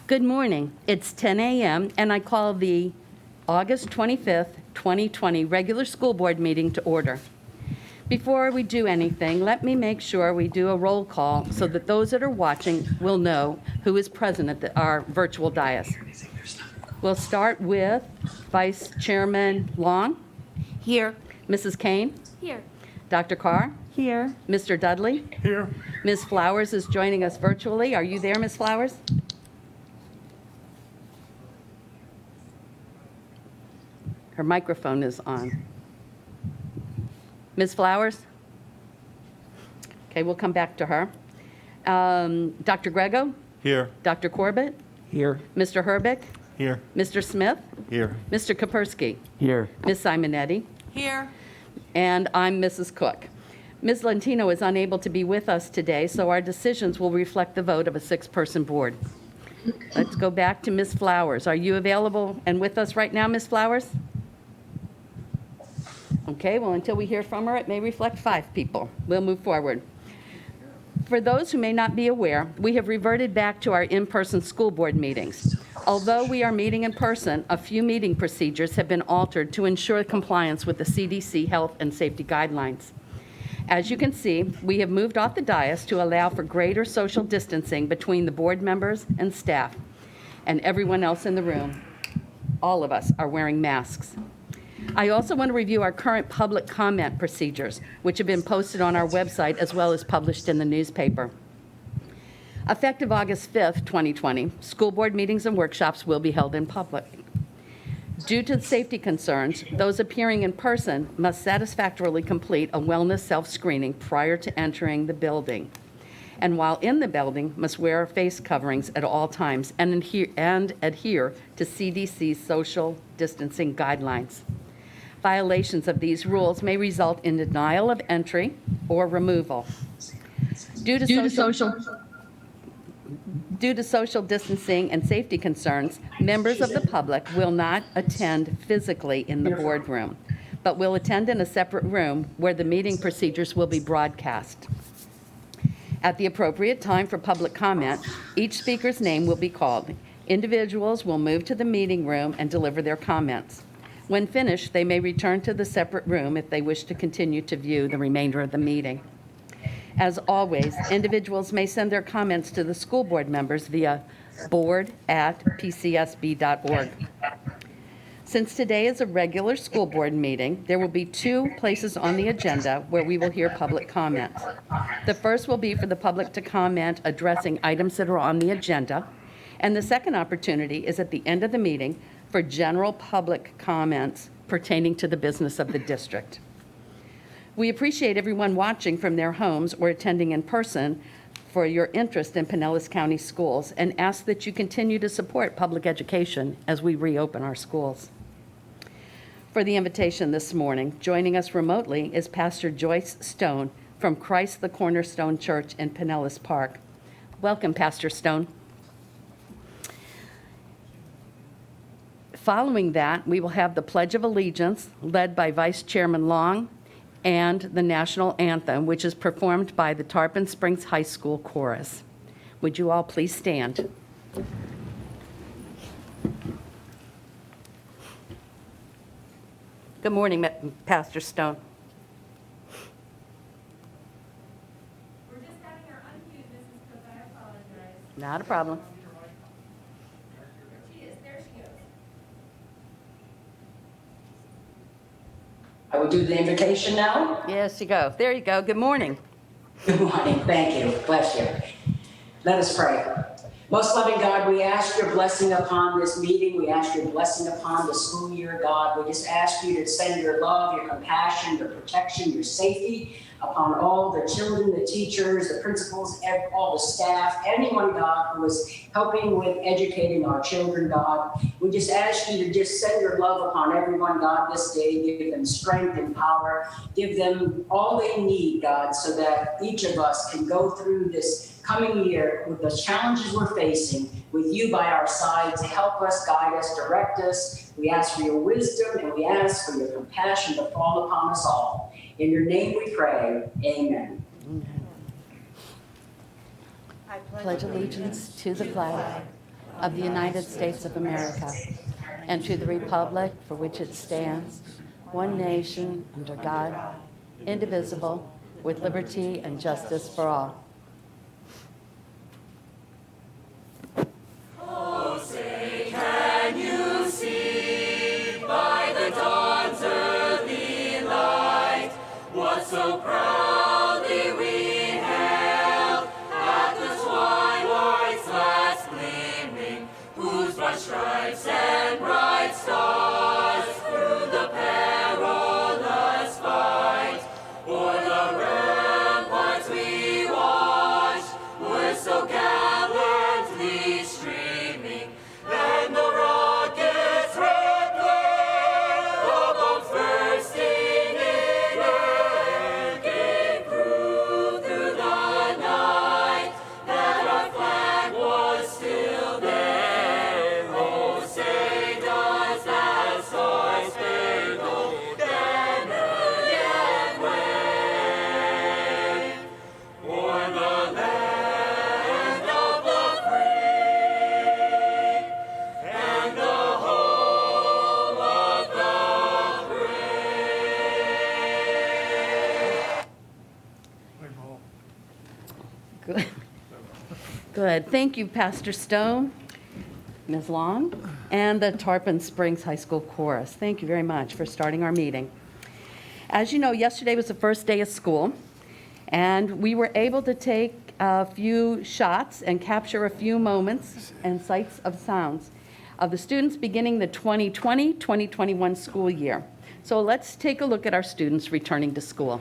Good morning. It's 10 a.m. and I call the August 25th, 2020 regular school board meeting to order. Before we do anything, let me make sure we do a roll call so that those that are watching will know who is present at our virtual dais. We'll start with Vice Chairman Long. Here. Mrs. Kane. Here. Dr. Carr. Here. Mr. Dudley. Here. Ms. Flowers is joining us virtually. Are you there, Ms. Flowers? Her microphone is on. Ms. Flowers? Okay, we'll come back to her. Dr. Grego? Here. Dr. Corbett? Here. Mr. Herbeck? Here. Mr. Smith? Here. Mr. Kapersky? Here. Ms. Simonetti? Here. And I'm Mrs. Cook. Ms. Lentino is unable to be with us today, so our decisions will reflect the vote of a six-person board. Let's go back to Ms. Flowers. Are you available and with us right now, Ms. Flowers? Okay, well, until we hear from her, it may reflect 5 people. We'll move forward. For those who may not be aware, we have reverted back to our in-person school board meetings. Although we are meeting in person, a few meeting procedures have been altered to ensure compliance with the CDC health and safety guidelines. As you can see, we have moved off the dais to allow for greater social distancing between the board members and staff and everyone else in the room. All of us are wearing masks. I also want to review our current public comment procedures, which have been posted on our website as well as published in the newspaper. Effective August 5th, 2020, school board meetings and workshops will be held in public. Due to safety concerns, those appearing in person must satisfactorily complete a wellness self-screening prior to entering the building. And while in the building, must wear face coverings at all times and adhere to CDC social distancing guidelines. Violations of these rules may result in denial of entry or removal. Due to social distancing and safety concerns, members of the public will not attend physically in the boardroom, but will attend in a separate room where the meeting procedures will be broadcast. At the appropriate time for public comment, each speaker's name will be called. Individuals will move to the meeting room and deliver their comments. When finished, they may return to the separate room if they wish to continue to view the remainder of the meeting. As always, individuals may send their comments to the school board members via board@pcsb.org. Since today is a regular school board meeting, there will be 2 places on the agenda where we will hear public comments. The first will be for the public to comment addressing items that are on the agenda, and the second opportunity is at the end of the meeting for general public comments pertaining to the business of the district. We appreciate everyone watching from their homes or attending in person for your interest in Pinellas County schools and ask that you continue to support public education as we reopen our schools. For the invitation this morning, joining us remotely is Pastor Joyce Stone from Christ the Cornerstone Church in Pinellas Park. Welcome, Pastor Stone. Following that, we will have the Pledge of Allegiance led by Vice Chairman Long and the National Anthem, which is performed by the Tarpon Springs High School Chorus. Would you all please stand? Good morning, Pastor Stone. We're just having her unmute, Mrs. Cook. I apologize. Not a problem. She is. There she goes. I will do the invocation now. Yes, you go. There you go. Good morning. Good morning. Thank you. Bless you. Let us pray. Most loving God, we ask your blessing upon this meeting. We ask your blessing upon the school year, God. We just ask you to send your love, your compassion, your protection, your safety upon all the children, the teachers, the principals, all the staff, anyone, God, who is helping with educating our children, God. We just ask you to just send your love upon everyone, God, this day. Give them strength and power. Give them all they need, God, so that each of us can go through this coming year with the challenges we're facing, with you by our side to help us, guide us, direct us. We ask for your wisdom and we ask for your compassion to fall upon us all. In your name we pray, amen. I pledge allegiance to the flag of the United States of America and to the republic for which it stands, one nation, under God, indivisible, with liberty and justice for all. So proudly we hailed at the twilight's last gleaming, whose broad stripes and bright stars through the perilous fight o'er the ramparts we watched were so gallantly streaming, and the rocket's red glare of bombs bursting in air gave proof through the night that our flag was still there. Oh, say does that star-spangled banner yet wave o'er the land of the free and the home of the Good. Good. Thank you, Pastor Stone, Ms. Long, and the Tarpon Springs High School Chorus. Thank you very much for starting our meeting. As you know, yesterday was the first day of school, and we were able to take a few shots and capture a few moments and sights of sounds of the students beginning the 2020-2021 school year. So let's take a look at our students returning to school.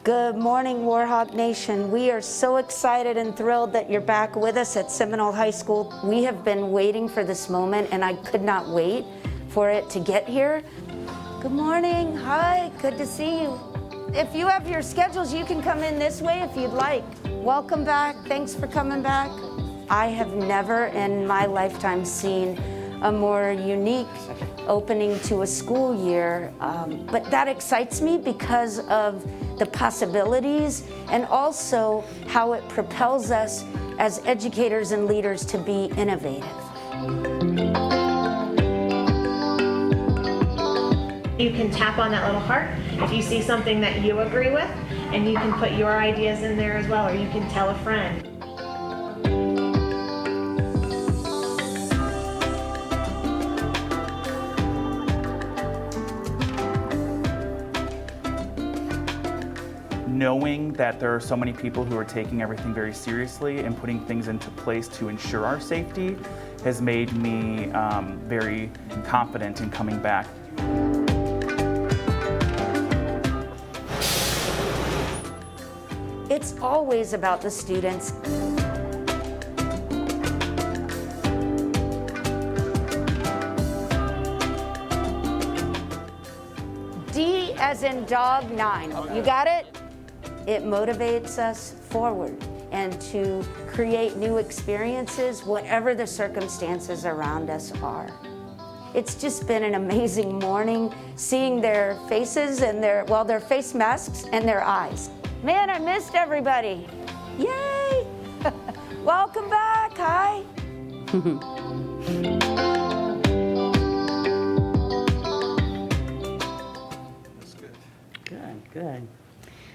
Good morning, Warhawk Nation. We are so excited and thrilled that you're back with us at Seminole High School. We have been waiting for this moment, and I could not wait for it to get here. Good morning. Hi, good to see you. If you have your schedules, you can come in this way if you'd like. Welcome back. Thanks for coming back. I have never in my lifetime seen a more unique opening to a school year, but that excites me because of the possibilities and also how it propels us as educators and leaders to be innovative. You can tap on that little heart if you see something that you agree with, and you can put your ideas in there as well, or you can tell a friend. Knowing that there are so many people who are taking everything very seriously and putting things into place to ensure our safety has made me very confident in coming back. It's always about the students. D as in dog 9. You got it? It motivates us forward and to create new experiences, whatever the circumstances around us are. It's just been an amazing morning seeing their faces and their face masks and their eyes. Man, I missed everybody. Yay! Welcome back. Hi. Good.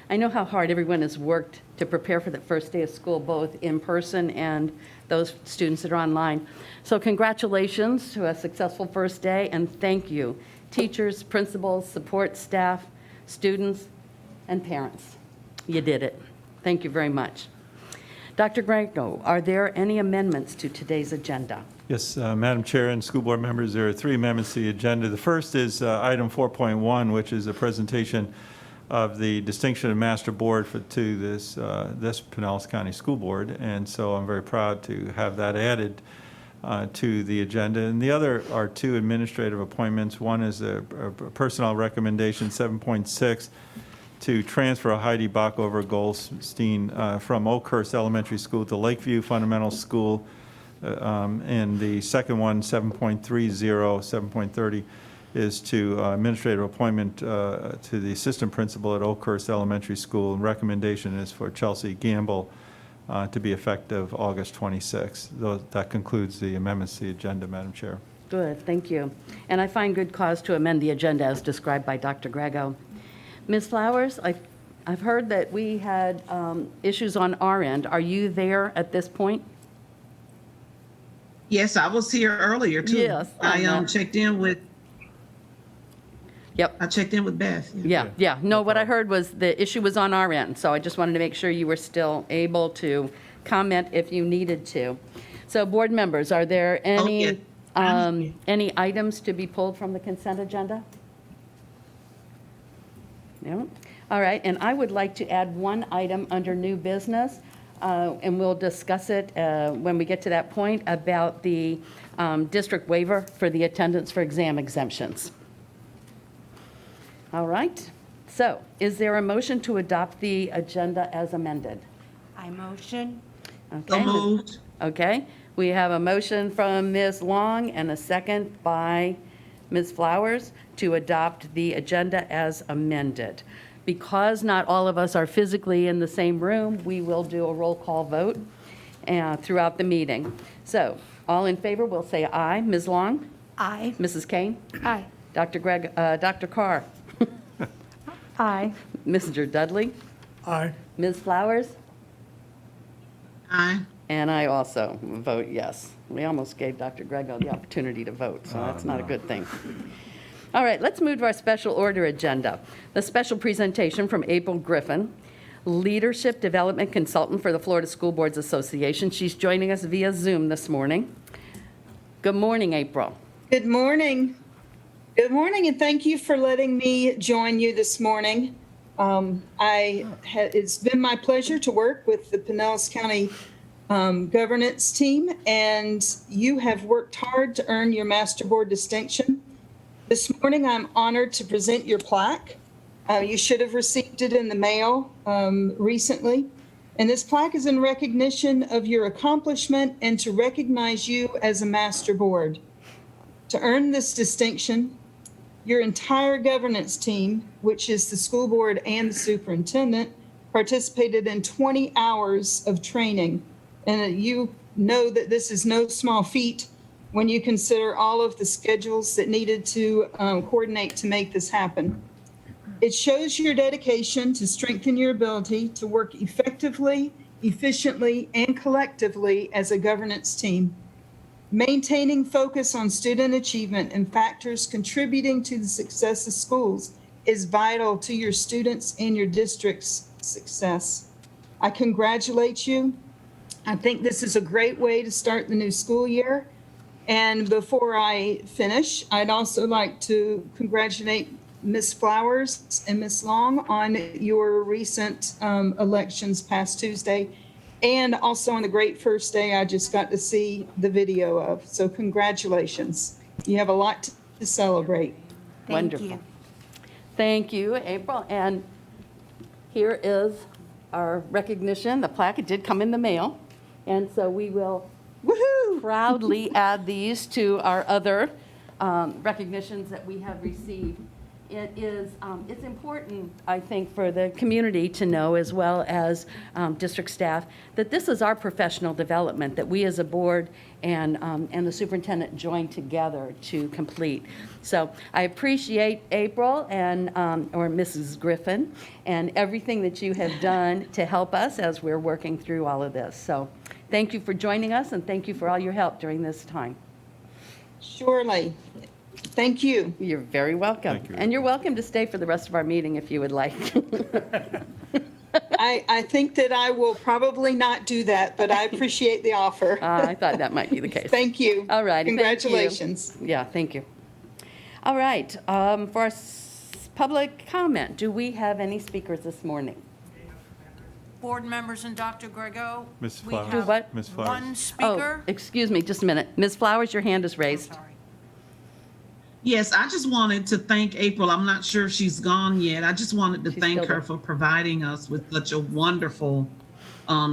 I know how hard everyone has worked to prepare for the first day of school, both in person and those students that are online. So congratulations to a successful first day, and thank you, teachers, principals, support staff, students, and parents. You did it. Thank you very much. Dr. Greco, are there any amendments to today's agenda? Yes, Madam Chair and school board members, there are 3 amendments to the agenda. The first is item 4.1, which is a presentation of the distinction of master board to this Pinellas County School Board, and so I'm very proud to have that added to the agenda. And the other are 2 administrative appointments. One is a personnel recommendation 7.6 to transfer Heidi Backover-Goldstein from Oakhurst Elementary School to Lakeview Fundamental School, and the second one, 7.30 is to administrative appointment to the assistant principal at Oakhurst Elementary School, and recommendation is for Chelsea Gamble to be effective August 26th. That concludes the amendments to the agenda, Madam Chair. Good, thank you. And I find good cause to amend the agenda as described by Dr. Grego. Ms. Flowers, I've heard that we had issues on our end. Are you there at this point? Yes, I was here earlier too. Yes, I know. checked in with. Yep. I checked in with Beth. Yeah. No, what I heard was the issue was on our end, so I just wanted to make sure you were still able to comment if you needed to. So, board members, are there any items to be pulled from the consent agenda? No? All right, and I would like to add one item under new business, and we'll discuss it when we get to that point, about the district waiver for the attendance for exam exemptions. All right, so is there a motion to adopt the agenda as amended? I motion. So Okay. moved. Okay, we have a motion from Ms. Long and a second by Ms. Flowers to adopt the agenda as amended. Because not all of us are physically in the same room, we will do a roll call vote throughout the meeting. So, all in favor, we'll say aye. Ms. Long? Aye. Mrs. Kane? Aye. Dr. Carr? Aye. Mr. Dudley? Aye. Ms. Flowers? Aye. And I also vote yes. We almost gave Dr. Grego the opportunity to vote, so that's not a good thing. All right, let's move to our special order agenda. The special presentation from April Griffin, Leadership Development Consultant for the Florida School Boards Association. She's joining us via Zoom this morning. Good morning, April. Good morning. Good morning, and thank you for letting me join you this morning. It's been my pleasure to work with the Pinellas County governance team, and you have worked hard to earn your Master Board distinction. This morning, I'm honored to present your plaque. You should have received it in the mail recently. And this plaque is in recognition of your accomplishment and to recognize you as a Master Board. To earn this distinction, your entire governance team, which is the school board and the superintendent, participated in 20 hours of training. And you know that this is no small feat when you consider all of the schedules that needed to coordinate to make this happen. It shows your dedication to strengthen your ability to work effectively, efficiently, and collectively as a governance team. Maintaining focus on student achievement and factors contributing to the success of schools is vital to your students and your district's success. I congratulate you. I think this is a great way to start the new school year. And before I finish, I'd also like to congratulate Ms. Flowers and Ms. Long on your recent elections past Tuesday, and also on the great first day I just got to see the video of. So congratulations. You have a lot to celebrate. Wonderful. Thank you, April. And here is our recognition. The plaque, it did come in the mail. And so we will proudly add these to our other recognitions that we have received. It's important, I think, for the community to know, as well as district staff, that this is our professional development that we as a board and the superintendent join together to complete. So I appreciate April and or Mrs. Griffin and everything that you have done to help us as we're working through all of this. So thank you for joining us, and thank you for all your help during this time. Surely. Thank you. You're very welcome. Thank you. And you're welcome to stay for the rest of our meeting if you would like. I think that I will probably not do that, but I appreciate the offer. I thought that might be the case. Thank you. All right. Congratulations. Yeah, thank you. All right. For our public comment, do we have any speakers this morning? Board members and Dr. Grego. Ms. we Flowers. have what? Ms. Flowers. One Oh, speaker. excuse me, just a minute. Ms. Flowers, your hand is I'm raised. sorry. Yes, I just wanted to thank April. I'm not sure if she's gone yet. I just wanted to She's thank still her there. for providing us with such a wonderful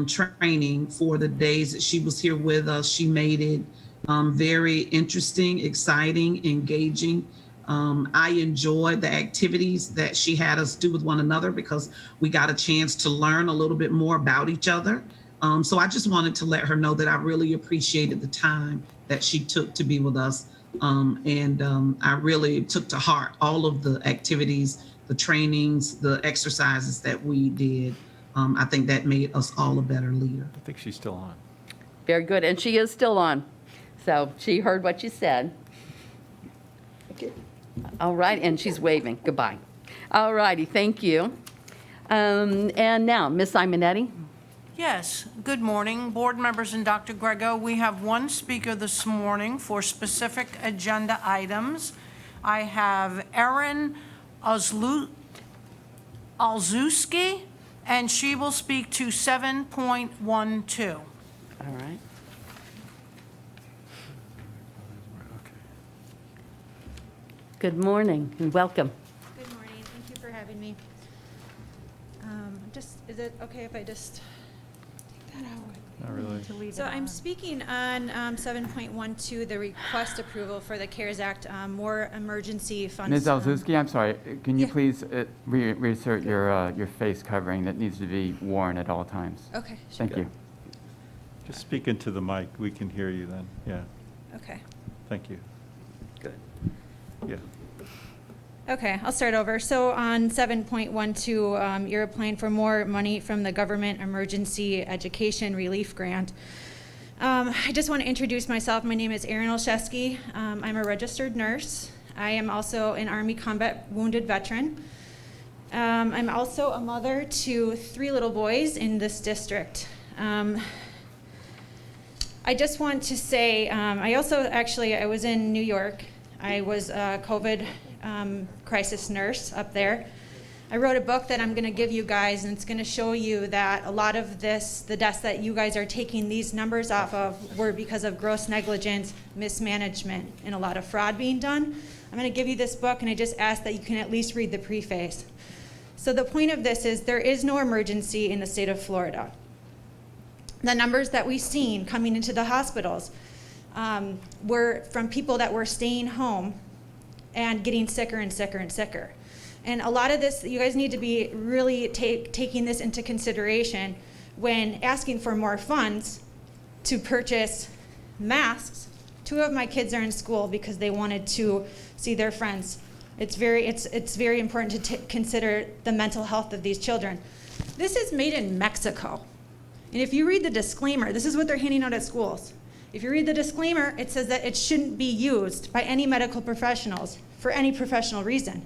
training for the days that she was here with us. She made it very interesting, exciting, engaging. I enjoyed the activities that she had us do with one another because we got a chance to learn a little bit more about each other. So I just wanted to let her know that I really appreciated the time that she took to be with us. I really took to heart all of the activities, the trainings, the exercises that we did. I think that made us all a better leader. I think she's still on. Very good, and she is still on. So she heard what you said. Okay. All right, and she's waving goodbye. All righty, thank you. And now, Ms. Simonetti. Yes, good morning, board members and Dr. Grego. We have one speaker this morning for specific agenda items. I have Erin Alzewski, and she will speak to 7.12. All right. Good morning and welcome. Good morning. Thank you for having me. Is it okay if I just take that out? Not really. So I'm speaking on 7.12, the request approval for the CARES Act, more emergency funds. Ms. Alzewski, I'm sorry. Can you Yeah. please reinsert your face covering that needs to be worn at all times? Okay, sure. Thank you. Just speak into the mic. We can hear you then. Yeah, Okay. thank you. Good. Yeah. Okay, I'll start over. So on 7.12, you're applying for more money from the Government Emergency Education Relief Grant. I just want to introduce myself. My name is Erin Olszewski. I'm a registered nurse. I am also an Army combat wounded veteran. I'm also a mother to 3 little boys in this district. I just want to say, I was in New York. I was a COVID crisis nurse up there. I wrote a book that I'm going to give you guys, and it's going to show you that a lot of the deaths that you guys are taking these numbers off of were because of gross negligence, mismanagement, and a lot of fraud being done. I'm going to give you this book, and I just ask that you can at least read the preface. So the point of this is there is no emergency in the state of Florida. The numbers that we've seen coming into the hospitals were from people that were staying home and getting sicker and sicker and sicker. And a lot of this, you guys need to be really taking this into consideration when asking for more funds to purchase masks. 2 of my kids are in school because they wanted to see their friends. It's very important to consider the mental health of these children. This is made in Mexico. And if you read the disclaimer, this is what they're handing out at schools. If you read the disclaimer, it says that it shouldn't be used by any medical professionals for any professional reason.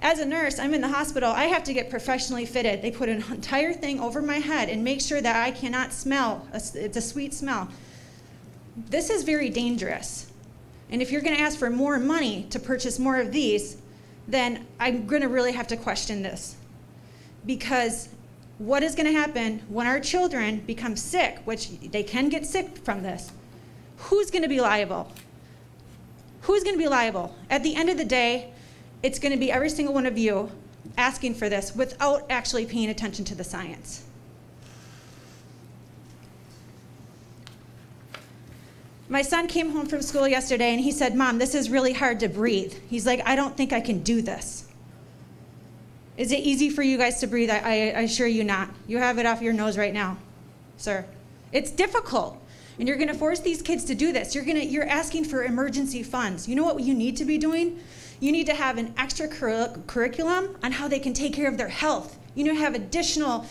As a nurse, I'm in the hospital. I have to get professionally fitted. They put an entire thing over my head and make sure that I cannot smell. It's a sweet smell. This is very dangerous. And if you're going to ask for more money to purchase more of these, then I'm going to really have to question this. Because what is going to happen when our children become sick, which they can get sick from this? Who's going to be liable? Who's going to be liable? At the end of the day, it's going to be every single one of you asking for this without actually paying attention to the science. My son came home from school yesterday and he said, "Mom, this is really hard to breathe." He's like, "I don't think I can do this." Is it easy for you guys to breathe? I assure you not. You have it off your nose right now, sir. It's difficult. And you're going to force these kids to do this. You're asking for emergency funds. You know what you need to be doing? You need to have an extra curriculum on how they can take care of their health. You need to have additional,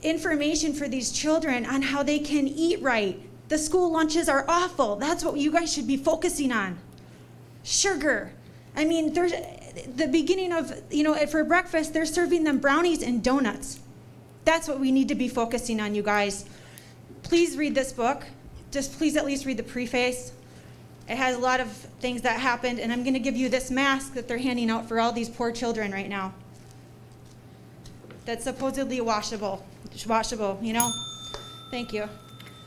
information for these children on how they can eat right. The school lunches are awful. That's what you guys should be focusing on. Sugar. I mean, there's the beginning of, for breakfast, they're serving them brownies and donuts. That's what we need to be focusing on, you guys. Please read this book. Just please at least read the preface. It has a lot of things that happened, and I'm going to give you this mask that they're handing out for all these poor children right now. That's supposedly washable, Thank you.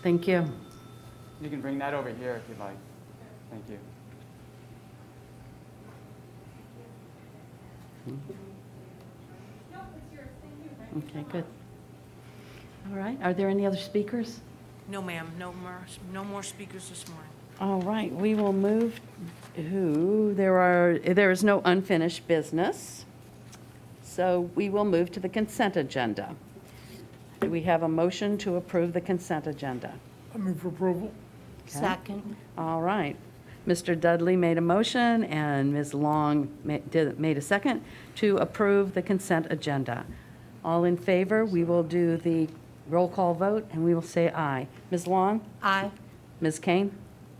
Thank you. You can bring that over here if you'd like. Thank you. Okay, good. All right, are there any other speakers? No, ma'am, no more speakers this morning. All right, we will move to, there is no unfinished business, so we will move to the consent agenda. Do we have a motion to approve the consent agenda? I move for approval. Okay. Second. All right. Mr. Dudley made a motion, and Ms. Long made a second to approve the consent agenda. All in favor, we will do the roll call vote, and we will say aye. Ms. Long? Aye. Ms. Kane?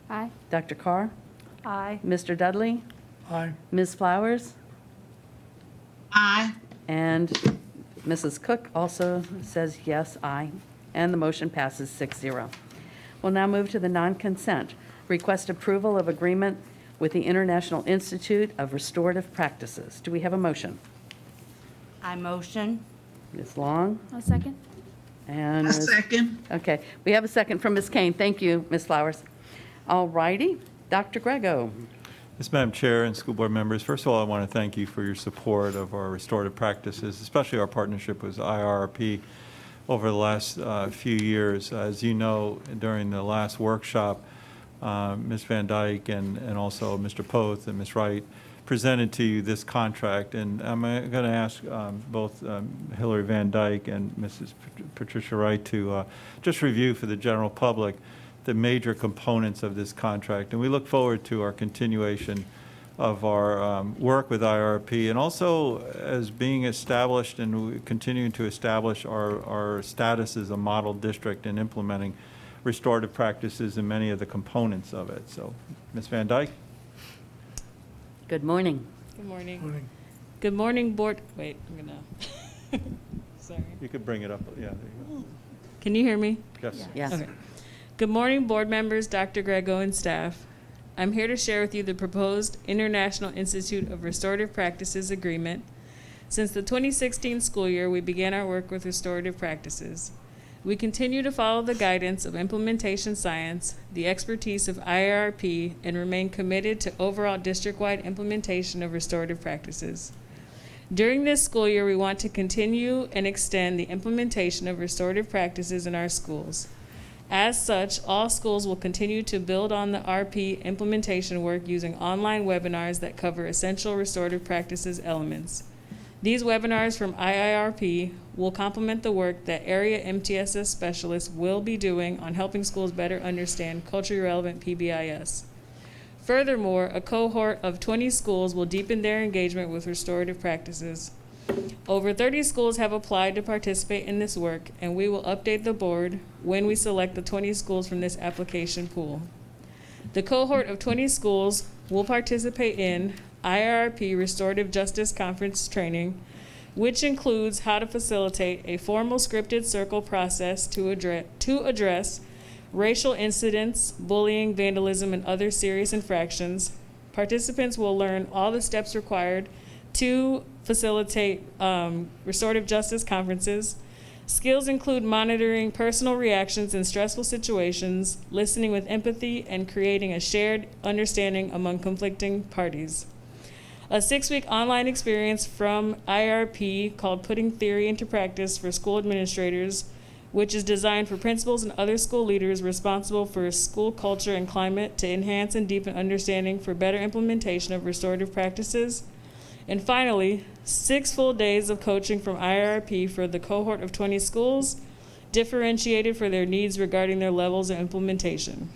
Aye. Dr. Carr? Aye. Mr. Dudley? Aye. Ms. Flowers? Aye. And Mrs. Cook also says yes, aye, and the motion passes 6-0. We'll now move to the non-consent. Request approval of agreement with the International Institute of Restorative Practices. Do we have a motion? I motion. Ms. Long? A second. And A second. Okay, we have a second from Ms. Kane. Thank you, Ms. Flowers. All righty, Dr. Grego. Yes, Madam Chair and school board members, first of all, I want to thank you for your support of our restorative practices, especially our partnership with IRP over the last few years. As you know, during the last workshop, Ms. Van Dyke and also Mr. Poth and Ms. Wright presented to you this contract, and I'm going to ask both Hillary Van Dyke and Mrs. Patricia Wright to just review for the general public the major components of this contract. And we look forward to our continuation of our work with IRP, and also as being established and continuing to establish our status as a model district and implementing restorative practices in many of the components of it. So, Ms. Van Dyke? Good morning. Good morning. Morning. Good morning, board. Wait, I'm gonna. Sorry. You could bring it up. Yeah, there you go. Can you hear me? Yes. Yes. Okay. Good morning, board members, Dr. Grego, and staff. I'm here to share with you the proposed International Institute of Restorative Practices agreement. Since the 2016 school year, we began our work with restorative practices. We continue to follow the guidance of implementation science, the expertise of IRP, and remain committed to overall district-wide implementation of restorative practices. During this school year, we want to continue and extend the implementation of restorative practices in our schools. As such, all schools will continue to build on the RP implementation work using online webinars that cover essential restorative practices elements. These webinars from IIRP will complement the work that area MTSS specialists will be doing on helping schools better understand culturally relevant PBIS. Furthermore, a cohort of 20 schools will deepen their engagement with restorative practices. Over 30 schools have applied to participate in this work, and we will update the board when we select the 20 schools from this application pool. The cohort of 20 schools will participate in IRP Restorative Justice Conference training, which includes how to facilitate a formal scripted circle process to address racial incidents, bullying, vandalism, and other serious infractions. Participants will learn all the steps required to facilitate restorative justice conferences. Skills include monitoring personal reactions in stressful situations, listening with empathy, and creating a shared understanding among conflicting parties. A 6-week online experience from IRP called Putting Theory into Practice for School Administrators, which is designed for principals and other school leaders responsible for school culture and climate to enhance and deepen understanding for better implementation of restorative practices. And finally, 6 full days of coaching from IRP for the cohort of 20 schools, differentiated for their needs regarding their levels of implementation.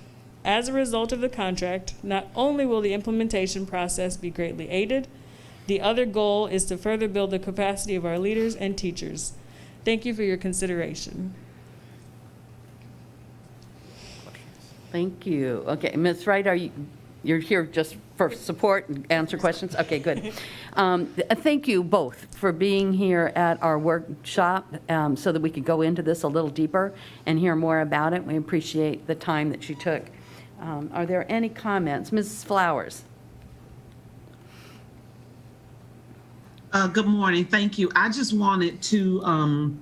As a result of the contract, not only will the implementation process be greatly aided, the other goal is to further build the capacity of our leaders and teachers. Thank you for your consideration. Thank you. Okay, Ms. Wright, you're here just for support and answer questions? Okay, good. Thank you both for being here at our workshop so that we could go into this a little deeper and hear more about it. We appreciate the time that you took. Are there any comments? Mrs. Flowers? Good morning. Thank you. I just wanted to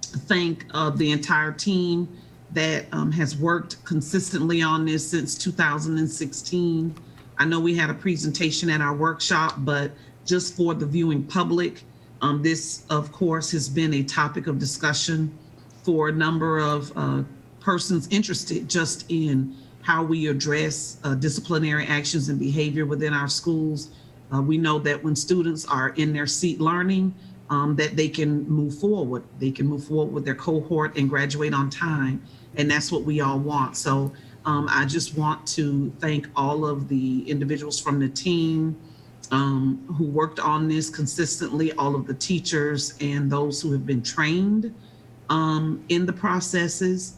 thank the entire team that has worked consistently on this since 2016. I know we had a presentation at our workshop, but just for the viewing public, this, of course, has been a topic of discussion for a number of persons interested just in how we address disciplinary actions and behavior within our schools. We know that when students are in their seat learning, that they can move forward. They can move forward with their cohort and graduate on time. And that's what we all want. So I just want to thank all of the individuals from the team who worked on this consistently, all of the teachers and those who have been trained in the processes.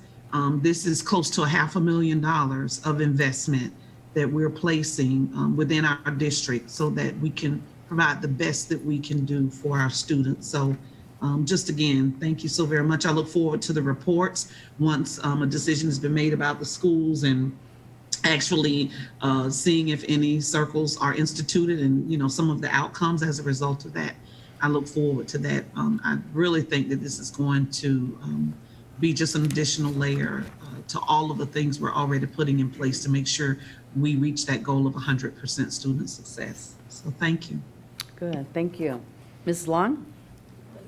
This is close to $500,000 of investment that we're placing within our district so that we can provide the best that we can do for our students. So just again, thank you so very much. I look forward to the reports once a decision has been made about the schools and actually seeing if any circles are instituted and, you know, some of the outcomes as a result of that. I look forward to that. I really think that this is going to be just an additional layer to all of the things we're already putting in place to make sure we reach that goal of 100% student success. So thank you. Good, thank you. Ms. Long?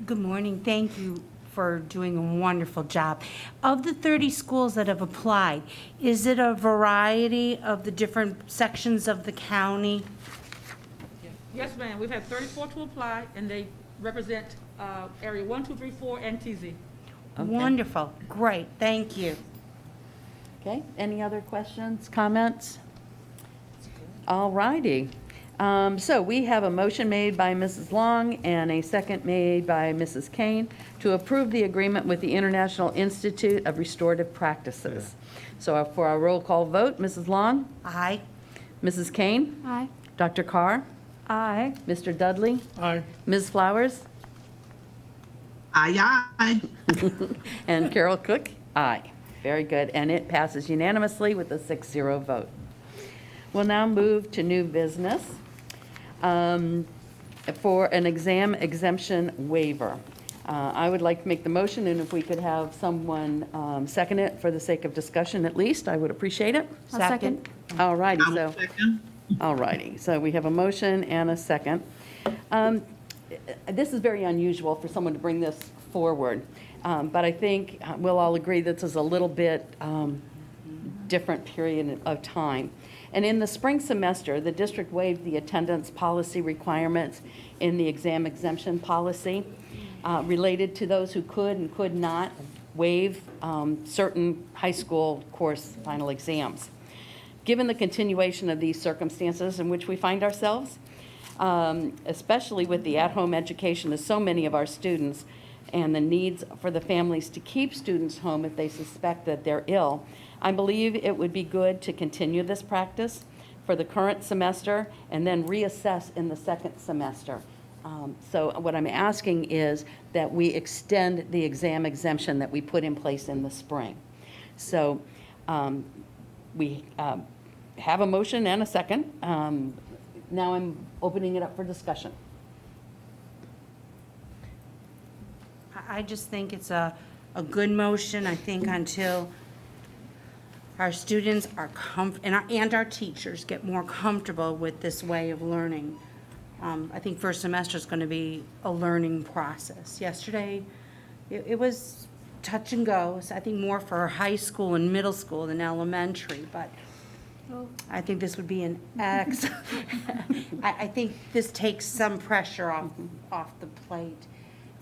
Good morning. Thank you for doing a wonderful job. Of the 30 schools that have applied, is it a variety of the different sections of the county? Yes, ma'am. We've had 34 to apply, and they represent area 1, 2, 3, 4, and TZ. Okay. Wonderful. Great. Thank you. Okay, any other questions, comments? All righty. So we have a motion made by Mrs. Long and a second made by Mrs. Kane to approve the agreement with the International Institute of Restorative Practices. So for our roll call vote, Mrs. Long? Aye. Mrs. Kane? Aye. Dr. Carr? Aye. Mr. Dudley? Aye. Ms. Flowers? Aye, aye. And Carol Cook? Aye. Very good, and it passes unanimously with a 6-0 vote. We'll now move to new business for an exam exemption waiver. I would like to make the motion, and if we could have someone second it for the sake of discussion at least, I would appreciate it. Second. All righty, I will so, second. all righty. So we have a motion and a second. This is very unusual for someone to bring this forward, but I think we'll all agree this is a little bit different period of time. And in the spring semester, the district waived the attendance policy requirements in the exam exemption policy related to those who could and could not waive certain high school course final exams. Given the continuation of these circumstances in which we find ourselves, especially with the at-home education of so many of our students and the needs for the families to keep students home if they suspect that they're ill, I believe it would be good to continue this practice for the current semester and then reassess in the second semester. So what I'm asking is that we extend the exam exemption that we put in place in the spring. So we have a motion and a second. Now I'm opening it up for discussion. I just think it's a good motion. I think until our students are and our teachers get more comfortable with this way of learning. I think first semester is going to be a learning process. Yesterday, it was touch and go. So I think more for high school and middle school than elementary, but I think this would be an I think this takes some pressure off the plate,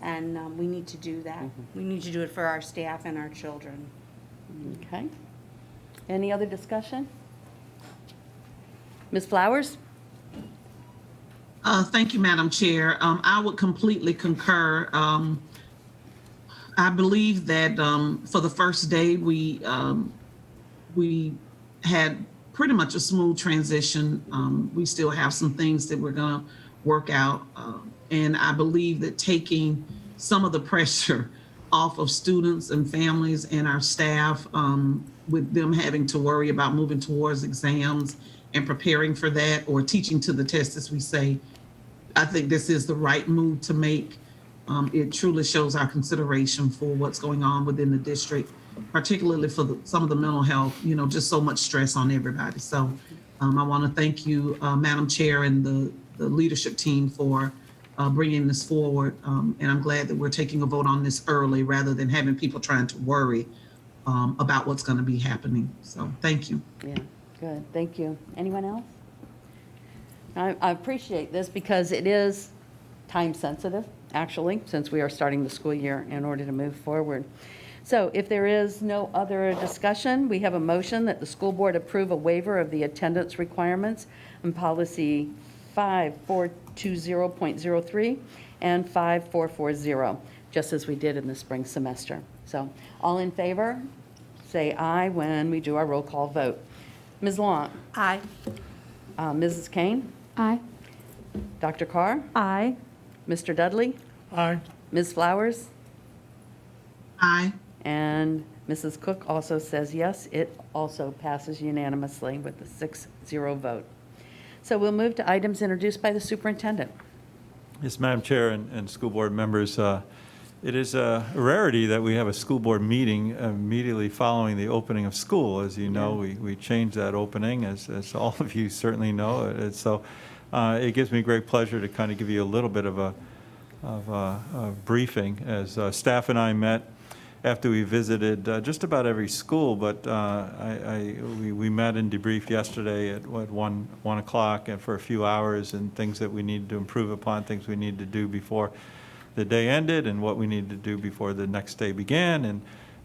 and we need to do that. We need to do it for our staff and our children. Okay. Any other discussion? Ms. Flowers? Thank you, Madam Chair. I would completely concur. I believe that for the first day, we had pretty much a smooth transition. We still have some things that we're going to work out. And I believe that taking some of the pressure off of students and families and our staff, with them having to worry about moving towards exams and preparing for that, or teaching to the test, as we say, I think this is the right move to make. It truly shows our consideration for what's going on within the district, particularly for some of the mental health, just so much stress on everybody. So I want to thank you, Madam Chair, and the leadership team for bringing this forward. And I'm glad that we're taking a vote on this early rather than having people trying to worry about what's going to be happening. So thank you. Yeah, good. Thank you. Anyone else? I appreciate this because it is time sensitive. actually, since we are starting the school year in order to move forward. So if there is no other discussion, we have a motion that the school board approve a waiver of the attendance requirements in policy 5420.03 and 5440, just as we did in the spring semester. So all in favor, say aye when we do our roll call vote. Ms. Long? Aye. Mrs. Kane? Aye. Dr. Carr? Aye. Mr. Dudley? Aye. Ms. Flowers? Aye. And Mrs. Cook also says yes. It also passes unanimously with a 6-0 vote. So we'll move to items introduced by the superintendent. Yes, Madam Chair and school board members, it is a rarity that we have a school board meeting immediately following the opening of school. As you know, we changed that opening, as all of you certainly know. And so it gives me great pleasure to kind of give you a little bit of a briefing. As staff and I met after we visited just about every school, but we met and debriefed yesterday at 1 o'clock and for a few hours, and things that we needed to improve upon, things we needed to do before the day ended, and what we needed to do before the next day began,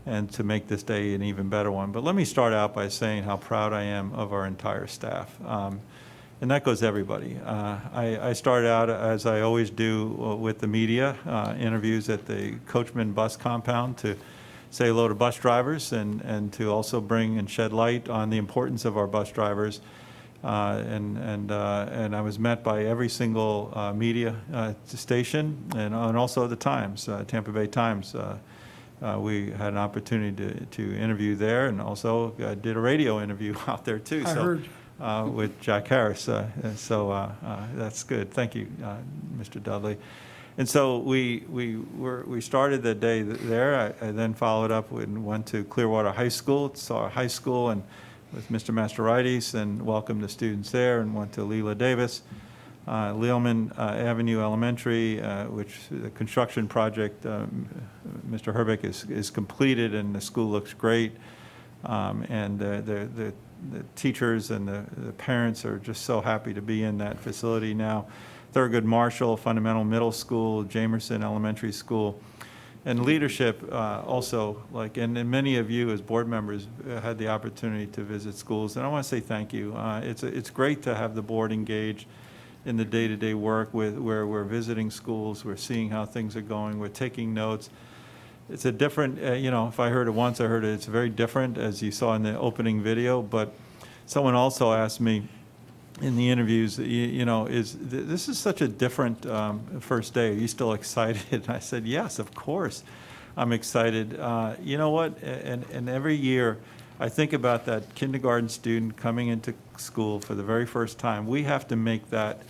and to make this day an even better one. But let me start out by saying how proud I am of our entire staff. And that goes to everybody. I started out, as I always do, with the media, interviews at the Coachman bus compound to say hello to bus drivers and to also bring and shed light on the importance of our bus drivers. And I was met by every single media station and also the Times, Tampa Bay Times. We had an opportunity to interview there, and also did a radio interview out there too. I heard. With Jack Harris. So that's good. Thank you, Mr. Dudley. And so we started the day there. I then followed up and went to Clearwater High School, saw high school, and with Mr. Masterides, and welcomed the students there, and went to Leela Davis, Lealman Avenue Elementary, which the construction project, Mr. Herbeck is completed, and the school looks great. And the teachers and the parents are just so happy to be in that facility now. Thurgood Marshall Fundamental Middle School, Jamerson Elementary School, and leadership also, and many of you as board members had the opportunity to visit schools, and I want to say thank you. It's great to have the board engaged in the day-to-day work where we're visiting schools, we're seeing how things are going, we're taking notes. It's a different, if I heard it once, I heard it. It's very different, as you saw in the opening video. But someone also asked me in the interviews, this is such a different first day. Are you still excited? And I said, yes, of course, I'm excited. You know what? And every year, I think about that kindergarten student coming into school for the very first time. We have to make that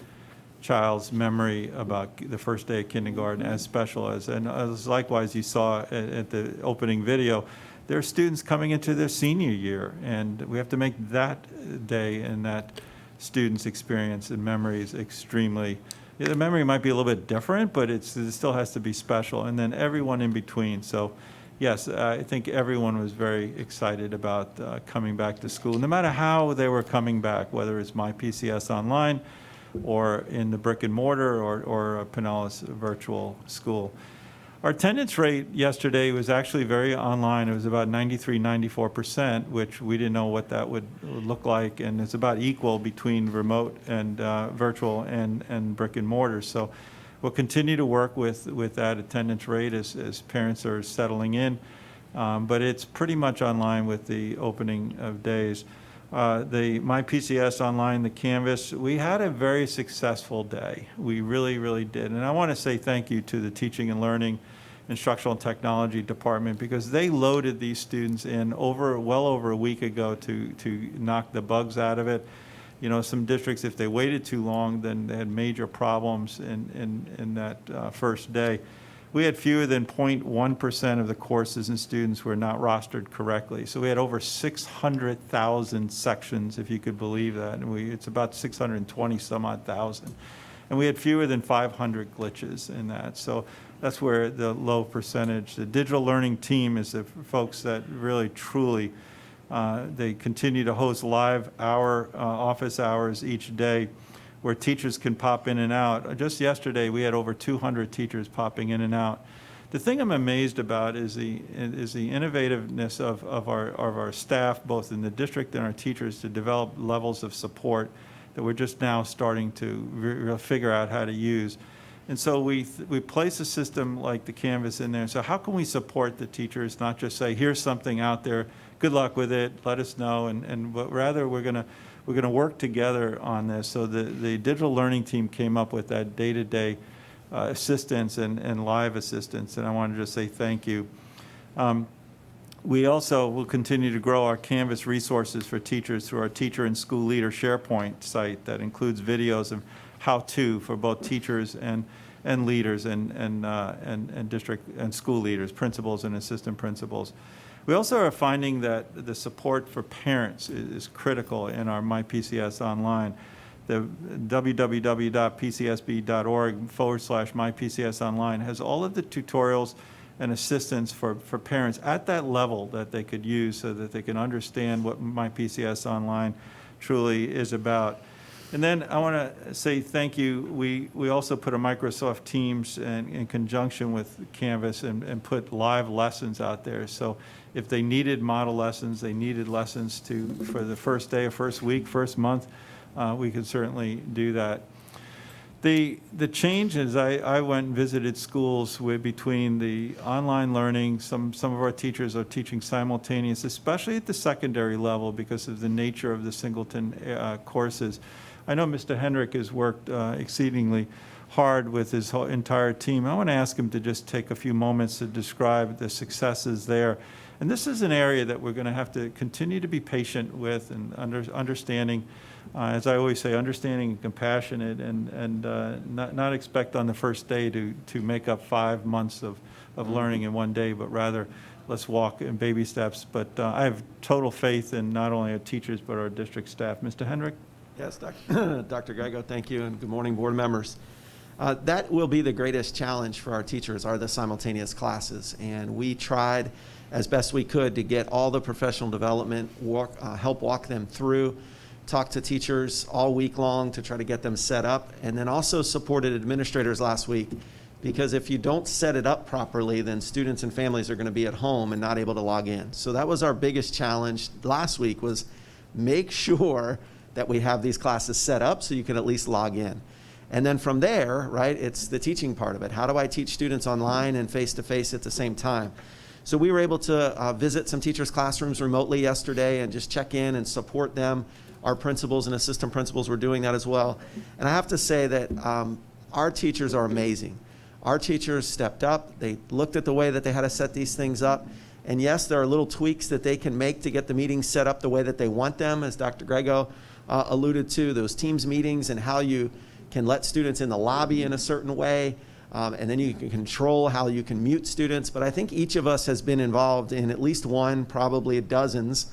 child's memory about the first day of kindergarten as special as likewise you saw at the opening video. There are students coming into their senior year, and we have to make that day and that student's experience and memories extremely, the memory might be a little bit different, but it still has to be special, and then everyone in between. So yes, I think everyone was very excited about coming back to school, no matter how they were coming back, whether it's My PCS Online, or in the brick and mortar, or Pinellas virtual school. Our attendance rate yesterday was actually very online. It was about 93, 94%, which we didn't know what that would look like, and it's about equal between remote and virtual and brick and mortar. So we'll continue to work with that attendance rate as parents are settling in, but it's pretty much online with the opening of days. The My PCS Online, the Canvas, we had a very successful day. We really, really did. And I want to say thank you to the Teaching and Learning Instructional and Technology Department, because they loaded these students in well over a week ago to knock the bugs out of it. Some districts, if they waited too long, then they had major problems in that first day. We had fewer than 0.1% of the courses and students were not rostered correctly. So we had over 600,000 sections, if you could believe that. And it's about 620 some odd thousand. And we had fewer than 500 glitches in that. So that's where the low percentage. The digital learning team is the folks that really, truly, they continue to host live office hours each day where teachers can pop in and out. Just yesterday, we had over 200 teachers popping in and out. The thing I'm amazed about is the innovativeness of our staff, both in the district and our teachers, to develop levels of support that we're just now starting to figure out how to use. And so we place a system like the Canvas in there. So how can we support the teachers, not just say, here's something out there, good luck with it, let us know, but rather we're gonna work together on this. So the digital learning team came up with that day-to-day assistance and live assistance, and I wanted to just say thank you. We also will continue to grow our Canvas resources for teachers through our Teacher and School Leader SharePoint site that includes videos of how-to for both teachers and leaders and district and school leaders, principals and assistant principals. We also are finding that the support for parents is critical in our MyPCS Online. The www.pcsb.org/MyPCS Online has all of the tutorials and assistance for parents at that level that they could use so that they can understand what MyPCS Online truly is about. And then I want to say thank you. We also put a Microsoft Teams in conjunction with Canvas and put live lessons out there. So if they needed model lessons, they needed lessons for the first day, first week, first month, we could certainly do that. The change is I went and visited schools between the online learning. Some of our teachers are teaching simultaneous, especially at the secondary level because of the nature of the singleton courses. I know Mr. Hendrick has worked exceedingly hard with his whole entire team. I want to ask him to just take a few moments to describe the successes there. And this is an area that we're going to have to continue to be patient with and understanding, as I always say, understanding and compassionate, and not expect on the first day to make up 5 months of learning in one day, but rather let's walk in baby steps. But I have total faith in not only our teachers, but our district staff. Mr. Hendrick? Yes, Dr. Grego, thank you, and good morning, board members. That will be the greatest challenge for our teachers, are the simultaneous classes. And we tried as best we could to get all the professional development, help walk them through, talk to teachers all week long to try to get them set up, and then also supported administrators last week, because if you don't set it up properly, then students and families are going to be at home and not able to log in. So that was our biggest challenge last week, was make sure that we have these classes set up so you can at least log in. And then from there, right, it's the teaching part of it. How do I teach students online and face-to-face at the same time? So we were able to visit some teachers' classrooms remotely yesterday and just check in and support them. Our principals and assistant principals were doing that as well. And I have to say that our teachers are amazing. Our teachers stepped up. They looked at the way that they had to set these things up. And yes, there are little tweaks that they can make to get the meetings set up the way that they want them, as Dr. Grego alluded to, those Teams meetings and how you can let students in the lobby in a certain way, and then you can control how you can mute students. But I think each of us has been involved in at least one, probably dozens,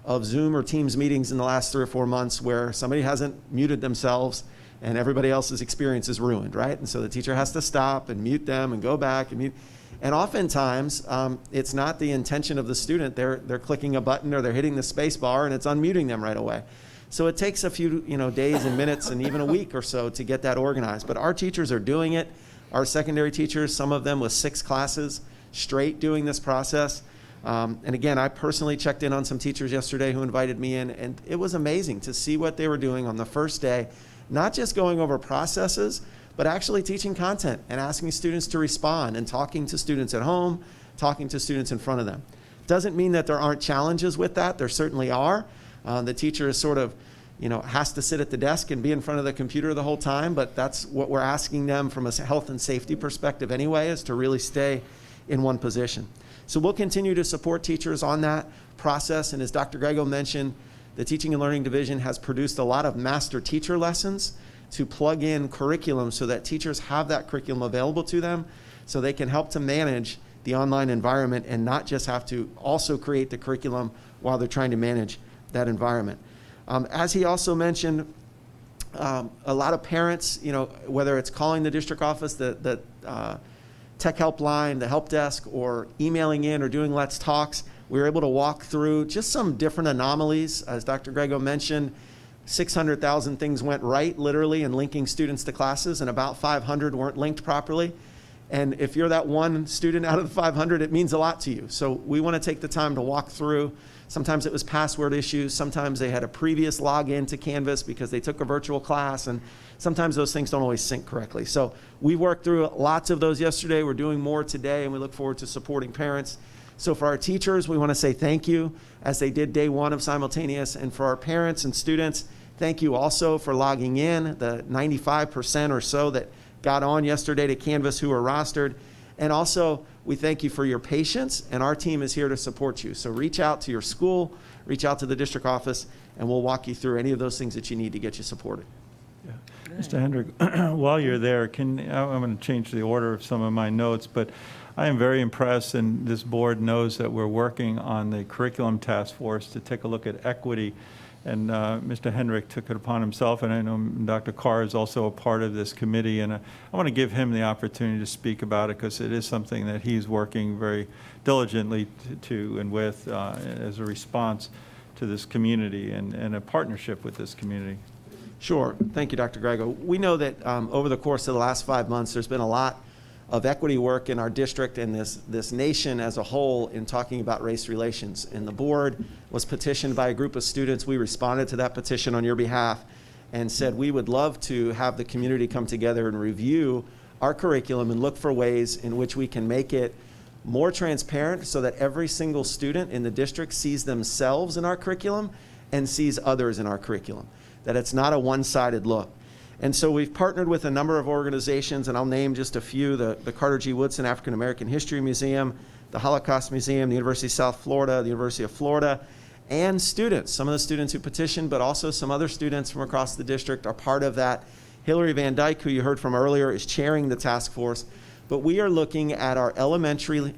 of Zoom or Teams meetings in the last 3 or 4 months where somebody hasn't muted themselves and everybody else's experience is ruined, right? And so the teacher has to stop and mute them and go back and mute. And oftentimes, it's not the intention of the student. They're clicking a button or they're hitting the space bar and it's unmuting them right away. So it takes a few days and minutes and even a week or so to get that organized. But our teachers are doing it. Our secondary teachers, some of them with 6 classes straight doing this process. And again, I personally checked in on some teachers yesterday who invited me in, and it was amazing to see what they were doing on the first day, not just going over processes, but actually teaching content and asking students to respond and talking to students at home, talking to students in front of them. Doesn't mean that there aren't challenges with that. There certainly are. The teacher is sort of, has to sit at the desk and be in front of the computer the whole time, but that's what we're asking them from a health and safety perspective anyway, is to really stay in one position. So we'll continue to support teachers on that process. And as Dr. Grego mentioned, the Teaching and Learning Division has produced a lot of master teacher lessons to plug in curriculum so that teachers have that curriculum available to them so they can help to manage the online environment and not just have to also create the curriculum while they're trying to manage that environment. As he also mentioned, a lot of parents, whether it's calling the district office, the tech helpline, the help desk, or emailing in or doing Let's Talks, we were able to walk through just some different anomalies. As Dr. Grego mentioned, 600,000 things went right, literally, in linking students to classes, and about 500 weren't linked properly. And if you're that one student out of the 500, it means a lot to you. So we want to take the time to walk through. Sometimes it was password issues. Sometimes they had a previous login to Canvas because they took a virtual class. And sometimes those things don't always sync correctly. So we worked through lots of those yesterday. We're doing more today, and we look forward to supporting parents. So for our teachers, we want to say thank you, as they did day one of simultaneous. And for our parents and students, thank you also for logging in, the 95% or so that got on yesterday to Canvas who are rostered. And also, we thank you for your patience, and our team is here to support you. So reach out to your school, reach out to the district office, and we'll walk you through any of those things that you need to get you supported. Yeah. Mr. Hendrick, while you're there, I'm going to change the order of some of my notes, but I am very impressed, and this board knows that we're working on the curriculum task force to take a look at equity. And Mr. Hendrick took it upon himself, and I know Dr. Carr is also a part of this committee, and I want to give him the opportunity to speak about it, because it is something that he's working very diligently to and with as a response to this community and a partnership with this community. Sure. Thank you, Dr. Grego. We know that over the course of the last 5 months, there's been a lot of equity work in our district and this nation as a whole in talking about race relations. And the board was petitioned by a group of students. We responded to that petition on your behalf and said we would love to have the community come together and review our curriculum and look for ways in which we can make it more transparent so that every single student in the district sees themselves in our curriculum and sees others in our curriculum, that it's not a one-sided look. And so we've partnered with a number of organizations, and I'll name just a few: the Carter G. Woodson African American History Museum, the Holocaust Museum, the University of South Florida, the University of Florida, and students. Some of the students who petitioned, but also some other students from across the district are part of that. Hillary Van Dyke, who you heard from earlier, is chairing the task force. But we are looking at our elementary,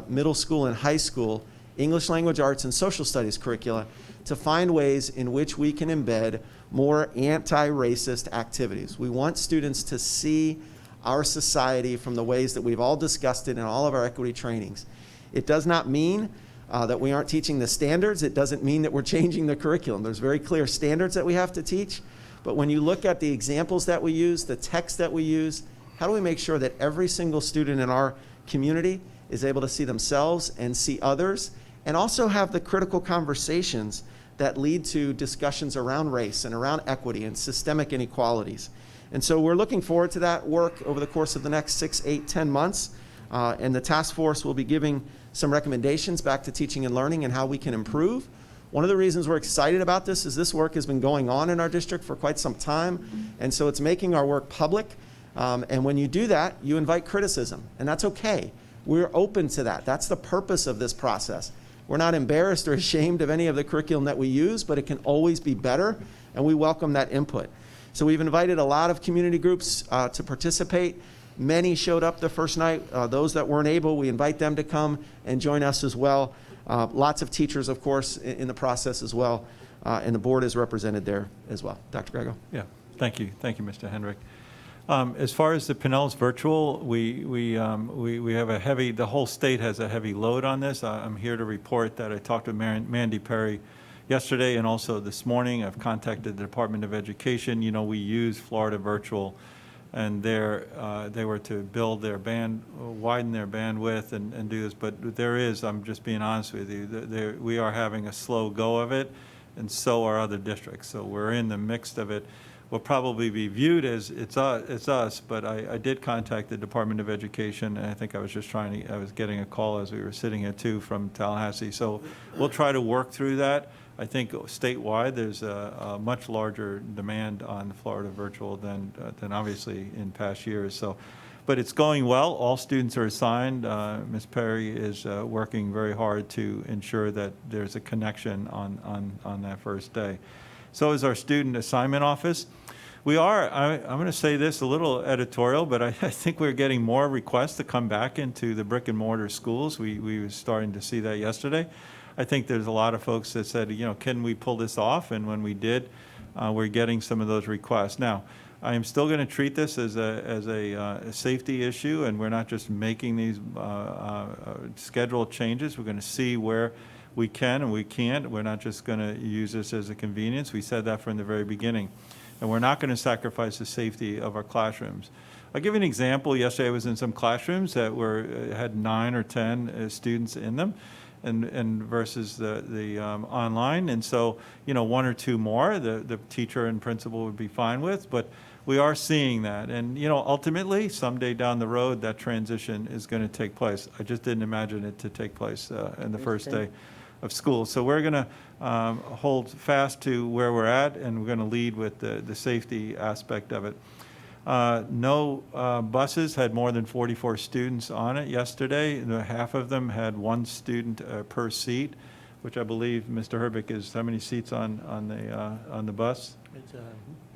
middle school, and high school English language arts and social studies curricula to find ways in which we can embed more anti-racist activities. We want students to see our society from the ways that we've all discussed it in all of our equity trainings. It does not mean that we aren't teaching the standards. It doesn't mean that we're changing the curriculum. There's very clear standards that we have to teach. But when you look at the examples that we use, the text that we use, how do we make sure that every single student in our community is able to see themselves and see others, and also have the critical conversations that lead to discussions around race and around equity and systemic inequalities. And so we're looking forward to that work over the course of the next 6, 8, 10 months. And the task force will be giving some recommendations back to teaching and learning and how we can improve. One of the reasons we're excited about this is this work has been going on in our district for quite some time. And so it's making our work public. And when you do that, you invite criticism, and that's okay. We're open to that. That's the purpose of this process. We're not embarrassed or ashamed of any of the curriculum that we use, but it can always be better, and we welcome that input. So we've invited a lot of community groups to participate. Many showed up the first night. Those that weren't able, we invite them to come and join us as well. Lots of teachers, of course, in the process as well, and the board is represented there as well. Dr. Grego. Yeah, thank you. Thank you, Mr. Hendrick. As far as the Pinnell's virtual, we have a heavy, the whole state has a heavy load on this. I'm here to report that I talked to Mandy Perry yesterday and also this morning. I've contacted the Department of Education. You know, we use Florida Virtual, and they were to build their widen their bandwidth and do this. But there is, I'm just being honest with you, we are having a slow go of it, and so are other districts. So we're in the mix of it. Will probably be viewed as it's us, but I did contact the Department of Education, and I think I was getting a call as we were sitting here too from Tallahassee. So we'll try to work through that. I think statewide there's a much larger demand on Florida Virtual than obviously in past years. So, but it's going well. All students are assigned. Ms. Perry is working very hard to ensure that there's a connection on that first day. So is our student assignment office. We are, I'm going to say this a little editorial, but I think we're getting more requests to come back into the brick and mortar schools. We were starting to see that yesterday. I think there's a lot of folks that said, you know, can we pull this off? And when we did, we're getting some of those requests. Now, I am still going to treat this as a safety issue, and we're not just making these schedule changes. We're going to see where we can and we can't. We're not just going to use this as a convenience. We said that from the very beginning. And we're not going to sacrifice the safety of our classrooms. I'll give you an example. Yesterday I was in some classrooms that had 9 or 10 students in them, and versus the online. And so, 1 or 2 more, the teacher and principal would be fine with, but we are seeing that. And, ultimately, someday down the road, that transition is going to take place. I just didn't imagine it to take place in the first day of school. So we're going to hold fast to where we're at, and we're going to lead with the safety aspect of it. No buses had more than 44 students on it yesterday. Half of them had 1 student per seat, which I believe, Mr. Herbick, is how many seats on the bus?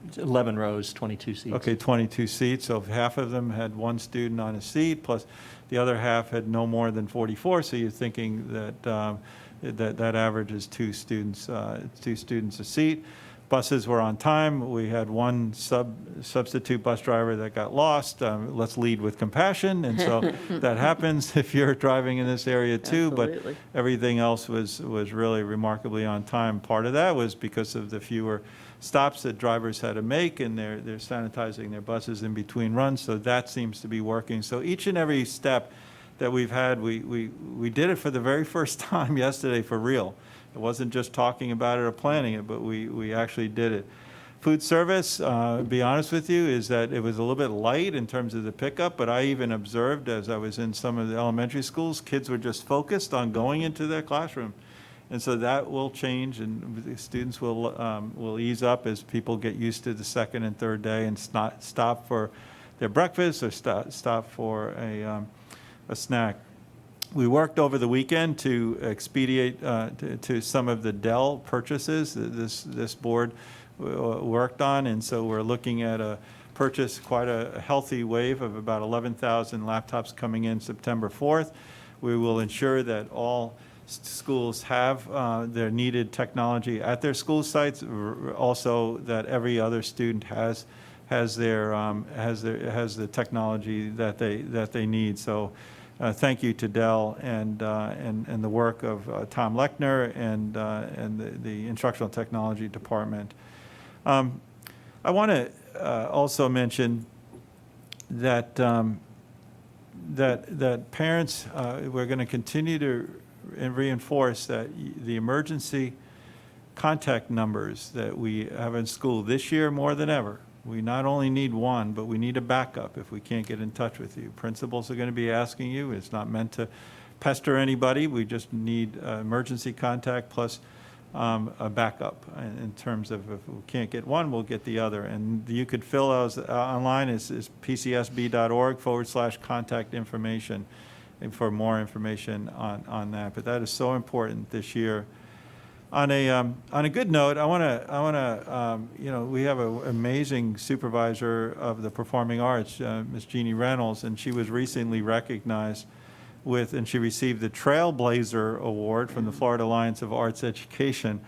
It's 11 rows, 22 seats. Okay, 22 seats. So half of them had 1 student on a seat, plus the other half had no more than 44. So you're thinking that that average is 2 students a seat. Buses were on time. We had 1 substitute bus driver that got lost. Let's lead with compassion, and so that happens if you're driving in this area too. Absolutely. But everything else was really remarkably on time. Part of that was because of the fewer stops that drivers had to make, and they're sanitizing their buses in between runs. So that seems to be working. So each and every step that we've had, we did it for the very first time yesterday for real. It wasn't just talking about it or planning it, but we actually did it. Food service, to be honest with you, is that it was a little bit light in terms of the pickup, but I even observed as I was in some of the elementary schools, kids were just focused on going into their classroom. And so that will change, and the students will ease up as people get used to the second and third day and stop for their breakfast or stop for a snack. We worked over the weekend to expedite to some of the Dell purchases that this board worked on, and so we're looking at a purchase, quite a healthy wave of about 11,000 laptops coming in September 4th. We will ensure that all schools have their needed technology at their school sites, also that every other student has the technology that they need. So. Thank you to Dell and the work of Tom Lechner and the Instructional Technology Department. I want to also mention that that parents, we're going to continue to reinforce that the emergency contact numbers that we have in school this year more than ever. We not only need 1, but we need a backup if we can't get in touch with you. Principals are going to be asking you. It's not meant to pester anybody. We just need emergency contact plus a backup in terms of if we can't get one, we'll get the other. And you could fill those online is pcsb.org/contact information for more information on that. But that is so important this year. On a good note, I want to we have an amazing supervisor of the performing arts, Ms. Jeannie Reynolds, and she was recently recognized and she received the Trailblazer Award from the Florida Alliance of Arts Education.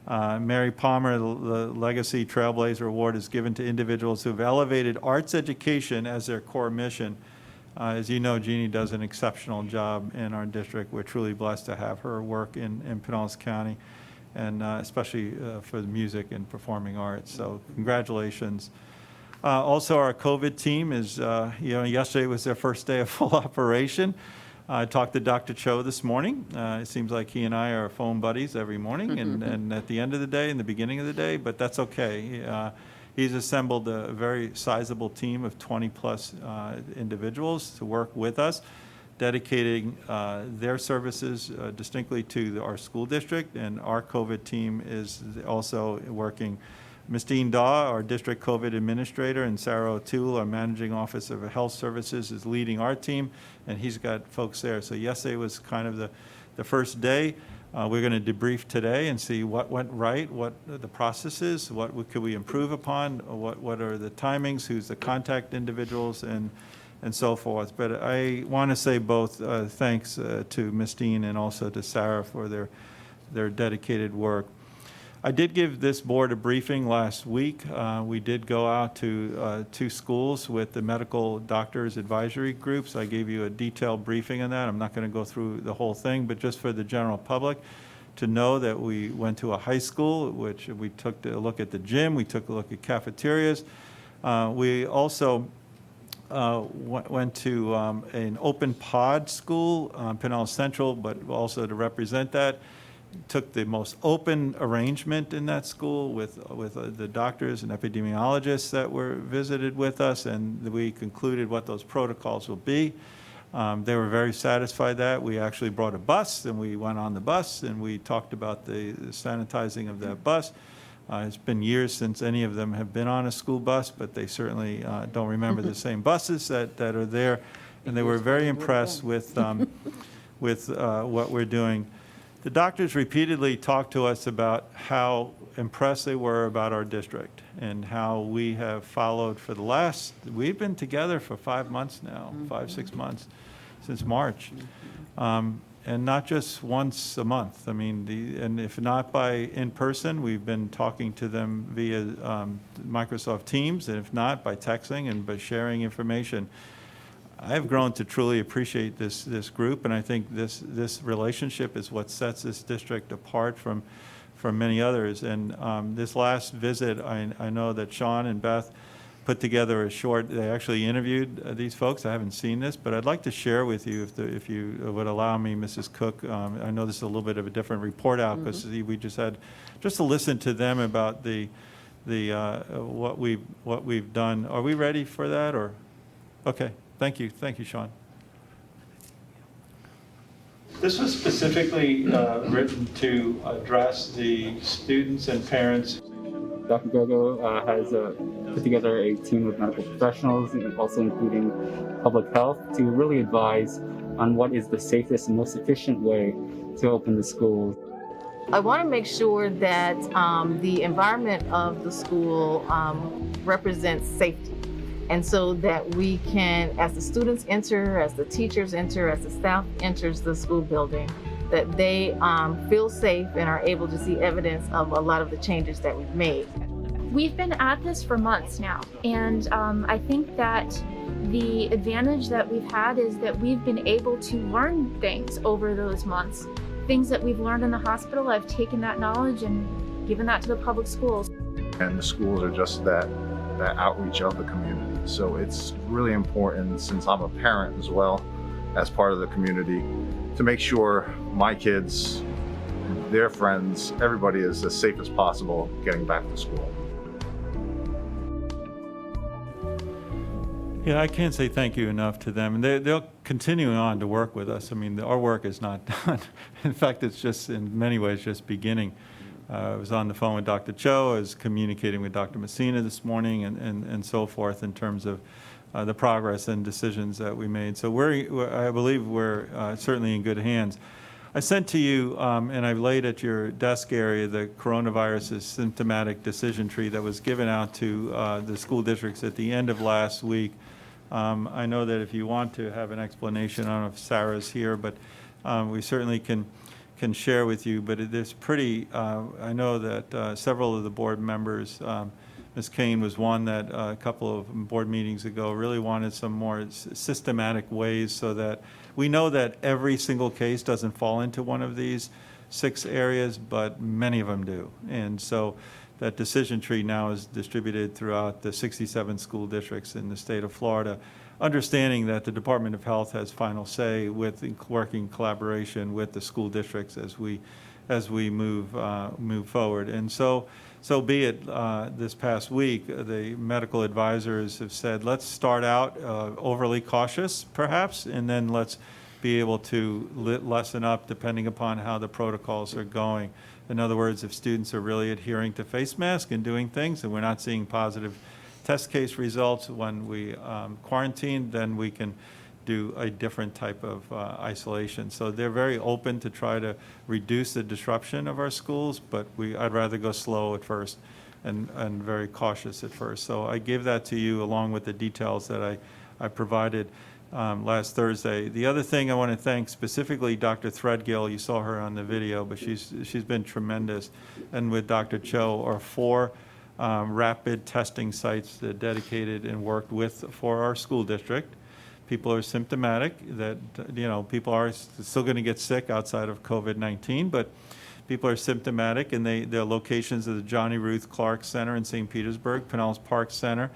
Mary Palmer, the Legacy Trailblazer Award is given to individuals who have elevated arts education as their core mission. As you know, Jeannie does an exceptional job in our district. We're truly blessed to have her work in Pinellas County, and especially for the music and performing arts. So congratulations. Also, our COVID team is, yesterday was their first day of full operation. I talked to Dr. Cho this morning. It seems like he and I are phone buddies every morning and at the end of the day and the beginning of the day, but that's okay. He's assembled a very sizable team of 20-plus individuals to work with us, dedicating their services distinctly to our school district, and our COVID team is also working. Ms. Dean Daw, our district COVID administrator, and Sarah O'Toole, our managing officer of health services, is leading our team, and he's got folks there. So yesterday was kind of the first day. We're going to debrief today and see what went right, what the process is, what could we improve upon, what are the timings, who's the contact individuals, and so forth. But I want to say both thanks to Ms. Dean and also to Sarah for their dedicated work. I did give this board a briefing last week. We did go out to 2 schools with the medical doctors advisory groups. I gave you a detailed briefing on that. I'm not going to go through the whole thing, but just for the general public, to know that we went to a high school, which we took a look at the gym, we took a look at cafeterias. We also went to an open pod school, Pinellas Central, but also to represent that. Took the most open arrangement in that school with the doctors and epidemiologists that were visited with us, and we concluded what those protocols will be. They were very satisfied that. We actually brought a bus, and we went on the bus, and we talked about the sanitizing of that bus. It's been years since any of them have been on a school bus, but they certainly don't remember the same buses that are there. And they were very impressed with what we're doing. The doctors repeatedly talked to us about how impressed they were about our district and how we have followed for the last, we've been together for 5 months now, 6 months, since March. And not just once a month. I mean, and if not by in person, we've been talking to them via Microsoft Teams, and if not, by texting and by sharing information. I've grown to truly appreciate this group, and I think this relationship is what sets this district apart from many others. And this last visit, I know that Sean and Beth put together they actually interviewed these folks. I haven't seen this, but I'd like to share with you, if you would allow me, Mrs. Cook. I know this is a little bit of a different report out because we just had to listen to them about what we've done. Are we ready for that, or? Okay. Thank you, Sean. This was specifically written to address the students and parents. Dr. Grego has put together a team of medical professionals, and also including public health, to really advise on what is the safest and most efficient way to open the schools. I want to make sure that the environment of the school represents safety. And so that we can, as the students enter, as the teachers enter, as the staff enters the school building, that they feel safe and are able to see evidence of a lot of the changes that we've made. We've been at this for months now, and I think that the advantage that we've had is that we've been able to learn things over those months. Things that we've learned in the hospital, I've taken that knowledge and given that to the public schools. And the schools are just that outreach of the community. So it's really important, since I'm a parent as well, as part of the community, to make sure my kids, their friends, everybody is as safe as possible getting back to school. Yeah, I can't say thank you enough to them. And they'll continue on to work with us. I mean, our work is not done. In fact, it's just, in many ways, just beginning. I was on the phone with Dr. Cho, I was communicating with Dr. Messina this morning, and so forth, in terms of the progress and decisions that we made. So I believe we're certainly in good hands. I sent to you, and I've laid at your desk area, the coronavirus symptomatic decision tree that was given out to the school districts at the end of last week. I know that if you want to have an explanation, I don't know if Sarah's here, but we certainly can share with you, but it is pretty, I know that several of the board members, Ms. Kane was one that a couple of board meetings ago really wanted some more systematic ways, so that we know that every single case doesn't fall into one of these 6 areas, but many of them do. And so that decision tree now is distributed throughout the 67 school districts in the state of Florida, understanding that the Department of Health has final say, with working collaboration with the school districts as we move forward. And so be it. This past week, the medical advisors have said, let's start out overly cautious, perhaps, and then let's be able to lessen up depending upon how the protocols are going. In other words, if students are really adhering to face masks and doing things, and we're not seeing positive test case results when we quarantine, then we can do a different type of isolation. So they're very open to try to reduce the disruption of our schools, but I'd rather go slow at first and very cautious at first. So I gave that to you along with the details that I provided last Thursday. The other thing I want to thank specifically Dr. Threadgill, you saw her on the video, but she's been tremendous, and with Dr. Cho, are 4 rapid testing sites that dedicated and worked for our school district. People are symptomatic, that people are still going to get sick outside of COVID-19, but People are symptomatic, and their locations are the Johnny Ruth Clark Center in St. Petersburg, Pinellas Park Center,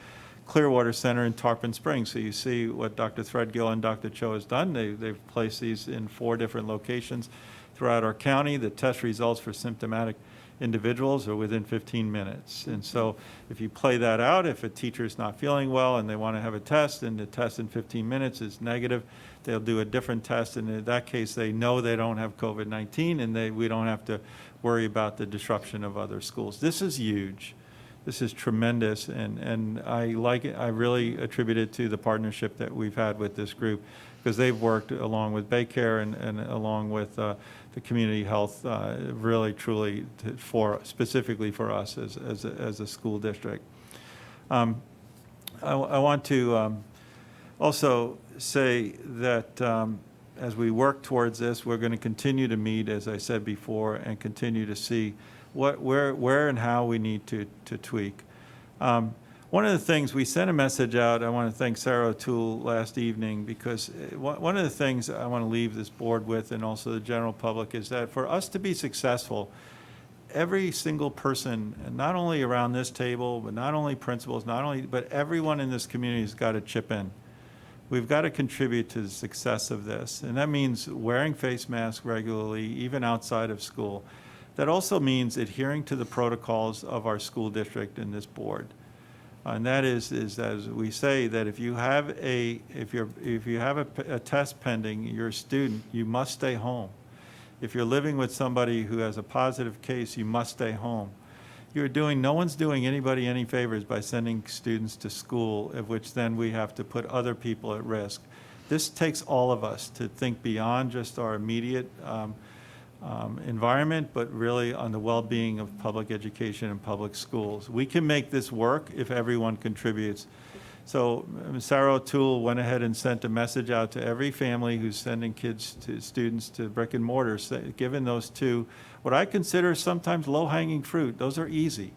Clearwater Center in Tarpon Springs. So you see what Dr. Threadgill and Dr. Cho has done. They've placed these in 4 different locations throughout our county. The test results for symptomatic individuals are within 15 minutes. And so if you play that out, if a teacher is not feeling well and they want to have a test, and the test in 15 minutes is negative, they'll do a different test, and in that case, they know they don't have COVID-19, and we don't have to worry about the disruption of other schools. This is huge. This is tremendous, and I like it. I really attribute it to the partnership that we've had with this group, because they've worked along with Baycare and along with the community health, really, truly, specifically for us as a school district. I want to also say that as we work towards this, we're going to continue to meet, as I said before, and continue to see where and how we need to tweak. One of the things, we sent a message out, I want to thank Sarah O'Toole last evening, because one of the things I want to leave this board with, and also the general public, is that for us to be successful, every single person, and not only around this table, but not only principals, but everyone in this community has got to chip in. We've got to contribute to the success of this, and that means wearing face masks regularly, even outside of school. That also means adhering to the protocols of our school district and this board. And that is as we say, that if you have a test pending, you're a student, you must stay home. If you're living with somebody who has a positive case, you must stay home. No one's doing anybody any favors by sending students to school, of which then we have to put other people at risk. This takes all of us to think beyond just our immediate environment, but really on the well-being of public education and public schools. We can make this work if everyone contributes. So Sarah O'Toole went ahead and sent a message out to every family who's sending students to brick and mortar, given those 2, what I consider sometimes low-hanging fruit. Those are easy.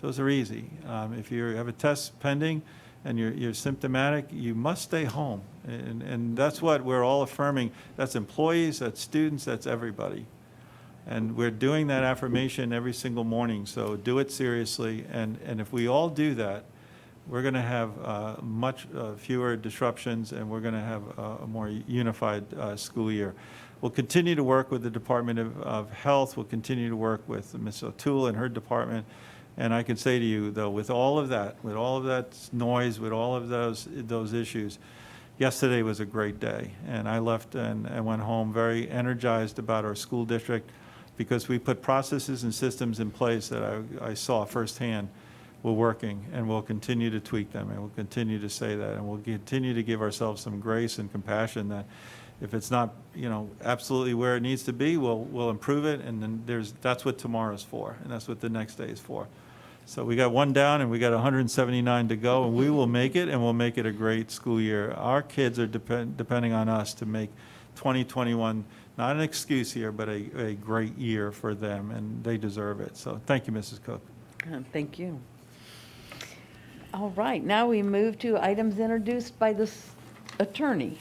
Those are easy. If you have a test pending and you're symptomatic, you must stay home. And that's what we're all affirming. That's employees, that's students, that's everybody. And we're doing that affirmation every single morning, so do it seriously. And if we all do that, we're going to have much fewer disruptions, and we're going to have a more unified school year. We'll continue to work with the Department of Health. We'll continue to work with Ms. O'Toole and her department. And I can say to you, though, with all of that noise, with all of those issues, yesterday was a great day. And I left and went home very energized about our school district, because we put processes and systems in place that I saw firsthand were working, and we'll continue to tweak them, and we'll continue to say that, and we'll continue to give ourselves some grace and compassion that if it's not, absolutely where it needs to be, we'll improve it, and then that's what tomorrow's for, and that's what the next day is for. So we got 1 down, and we got 179 to go, and we will make it, and we'll make it a great school year. Our kids are depending on us to make 2021 not an excuse here, but a great year for them, and they deserve it. So thank you, Mrs. Cook. Thank you. All right, now we move to items introduced by the attorney.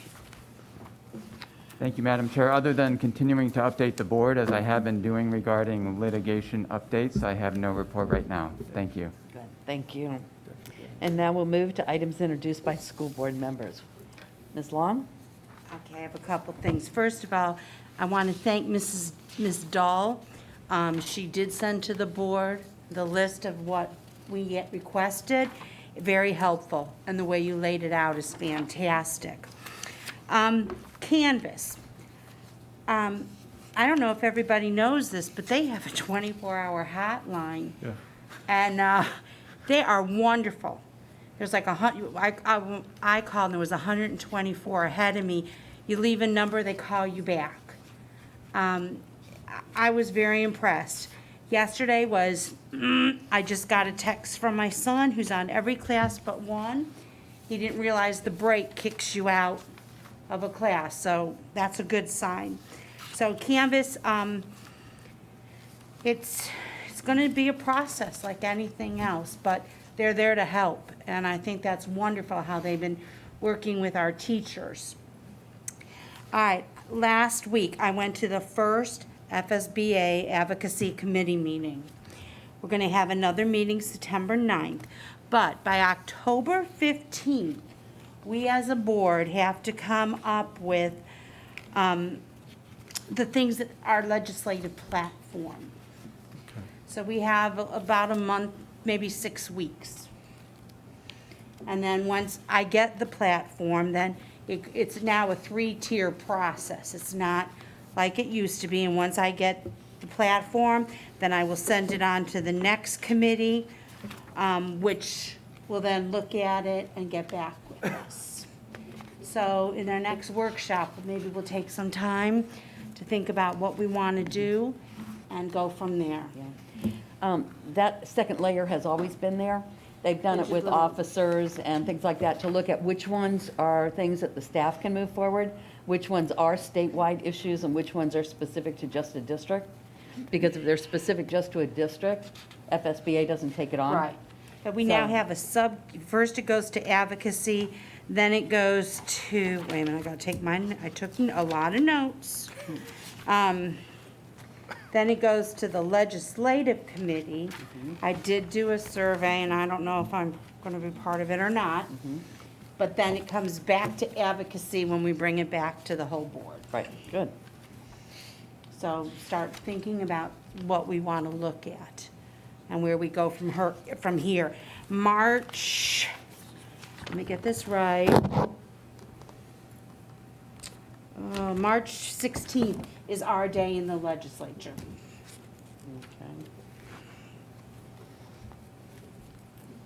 Thank you, Madam Chair. Other than continuing to update the board, as I have been doing regarding litigation updates, I have no report right now. Thank you. Good, thank you. And now we'll move to items introduced by school board members. Ms. Long? Okay, I have a couple things. First of all, I want to thank Ms. Dahl. She did send to the board the list of what we requested. Very helpful, and the way you laid it out is fantastic. Canvas. I don't know if everybody knows this, but they have a 24-hour hotline. Yeah. And they are wonderful. There's like I called and there was 124 ahead of me. You leave a number, they call you back. I was very impressed. Yesterday was, I just got a text from my son, who's on every class but one. He didn't realize the break kicks you out of a class, so that's a good sign. So Canvas, it's going to be a process like anything else, but they're there to help, and I think that's wonderful how they've been working with our teachers. All right, last week I went to the first FSBA Advocacy Committee meeting. We're going to have another meeting September 9th, but by October 15th, we as a board have to come up with the things that our legislative platform. So we have about a month, maybe 6 weeks. And then once I get the platform, then it's now a 3-tier process. It's not like it used to be. And once I get the platform, then I will send it on to the next committee, which will then look at it and get back with us. So in our next workshop, maybe we'll take some time to think about what we want to do and go from there. That second layer has always been there. They've done it with officers and things like that to look at which ones are things that the staff can move forward, which ones are statewide issues, and which ones are specific to just a district. Because if they're specific just to a district, FSBA doesn't take it on. Right. But we now have a first it goes to advocacy, then it goes to, wait a minute, I gotta take I took a lot of notes. Then it goes to the legislative committee. I did do a survey, and I don't know if I'm gonna be part of it or not. But then it comes back to advocacy when we bring it back to the whole board. Right, good. So start thinking about what we want to look at and where we go from here. March, let me get this right. March 16th is our day in the legislature.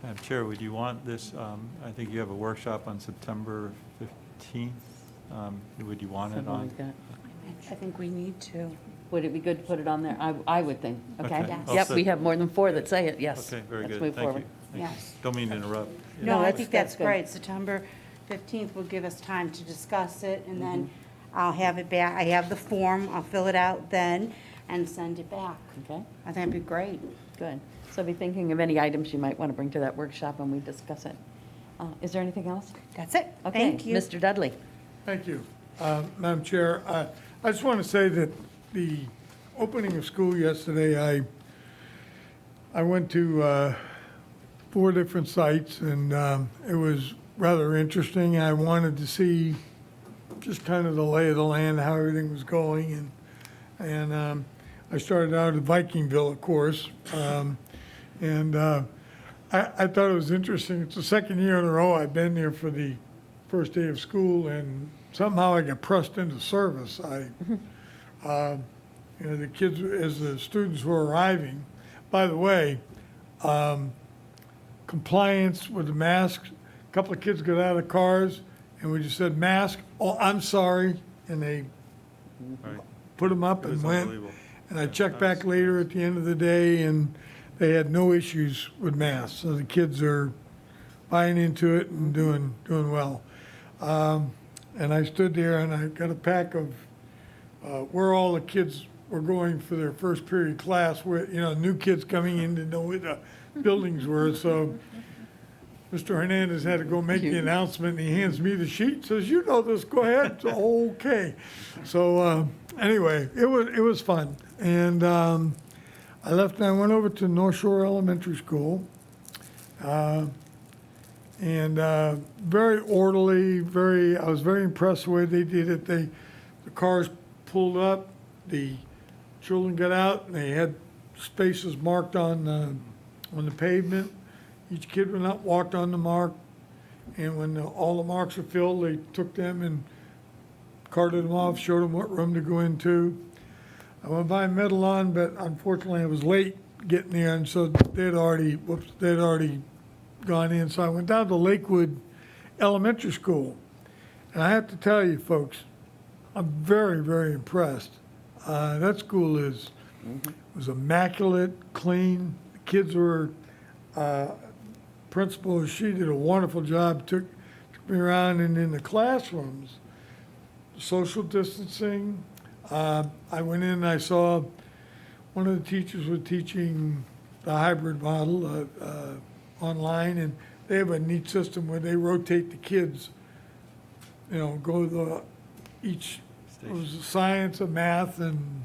Madam Chair, would you want this, I think you have a workshop on September 15th. Would you want it on? I think we need to. Would it be good to put it on there? I would think, okay? Okay. Yep, we have more than 4 that say it, yes. Okay, very Let's good. move Thank forward. you. Thank you. Yes. Don't mean to interrupt. No, I that's- think that's that's good. great. September 15th will give us time to discuss it, and then I'll have it back. I have the form, I'll fill it out then and send it back. Okay. I think it'd be great. Good. So be thinking of any items you might want to bring to that workshop when we discuss it. Is there anything else? That's it. Okay, Thank you. Mr. Dudley. Thank you. Madam Chair, I just want to say that the opening of school yesterday, I went to 4 different sites, and it was rather interesting. I wanted to see just kind of the lay of the land, how everything was going, and I started out at Vikingville, of course, and I thought it was interesting. It's the second year in a row I've been there for the first day of school, and somehow I got pressed into service. The kids, as the students were arriving, by the way, compliance with the masks, a couple of kids got out of the cars, and we just said, mask, oh, I'm sorry, and they put them up and went. And I checked back later at the end of the day, and they had no issues with masks. So the kids are buying into it and doing well. And I stood there and I got a pack of where all the kids were going for their first period class, where, new kids coming in to know where the buildings were. So Mr. Hernandez had to go make the announcement, and he hands me the sheet, says, you know this, go ahead. So, okay. So anyway, it was fun. And I left and I went over to North Shore Elementary School. And very orderly, I was very impressed the way they did it. The cars pulled up, the children got out, and they had spaces marked on the pavement. Each kid went up, walked on the mark, and when all the marks were filled, they took them and carted them off, showed them what room to go into. I went by Medellin, but unfortunately I was late getting there, and so they'd already gone in. So I went down to Lakewood Elementary School, and I have to tell you, folks, I'm very, very impressed. That school was immaculate, clean. The kids were, principal, she did a wonderful job, took me around, and in the classrooms, social distancing. I went in and I saw one of the teachers was teaching the hybrid model online, and they have a neat system where they rotate the kids, go to each, it was science and math and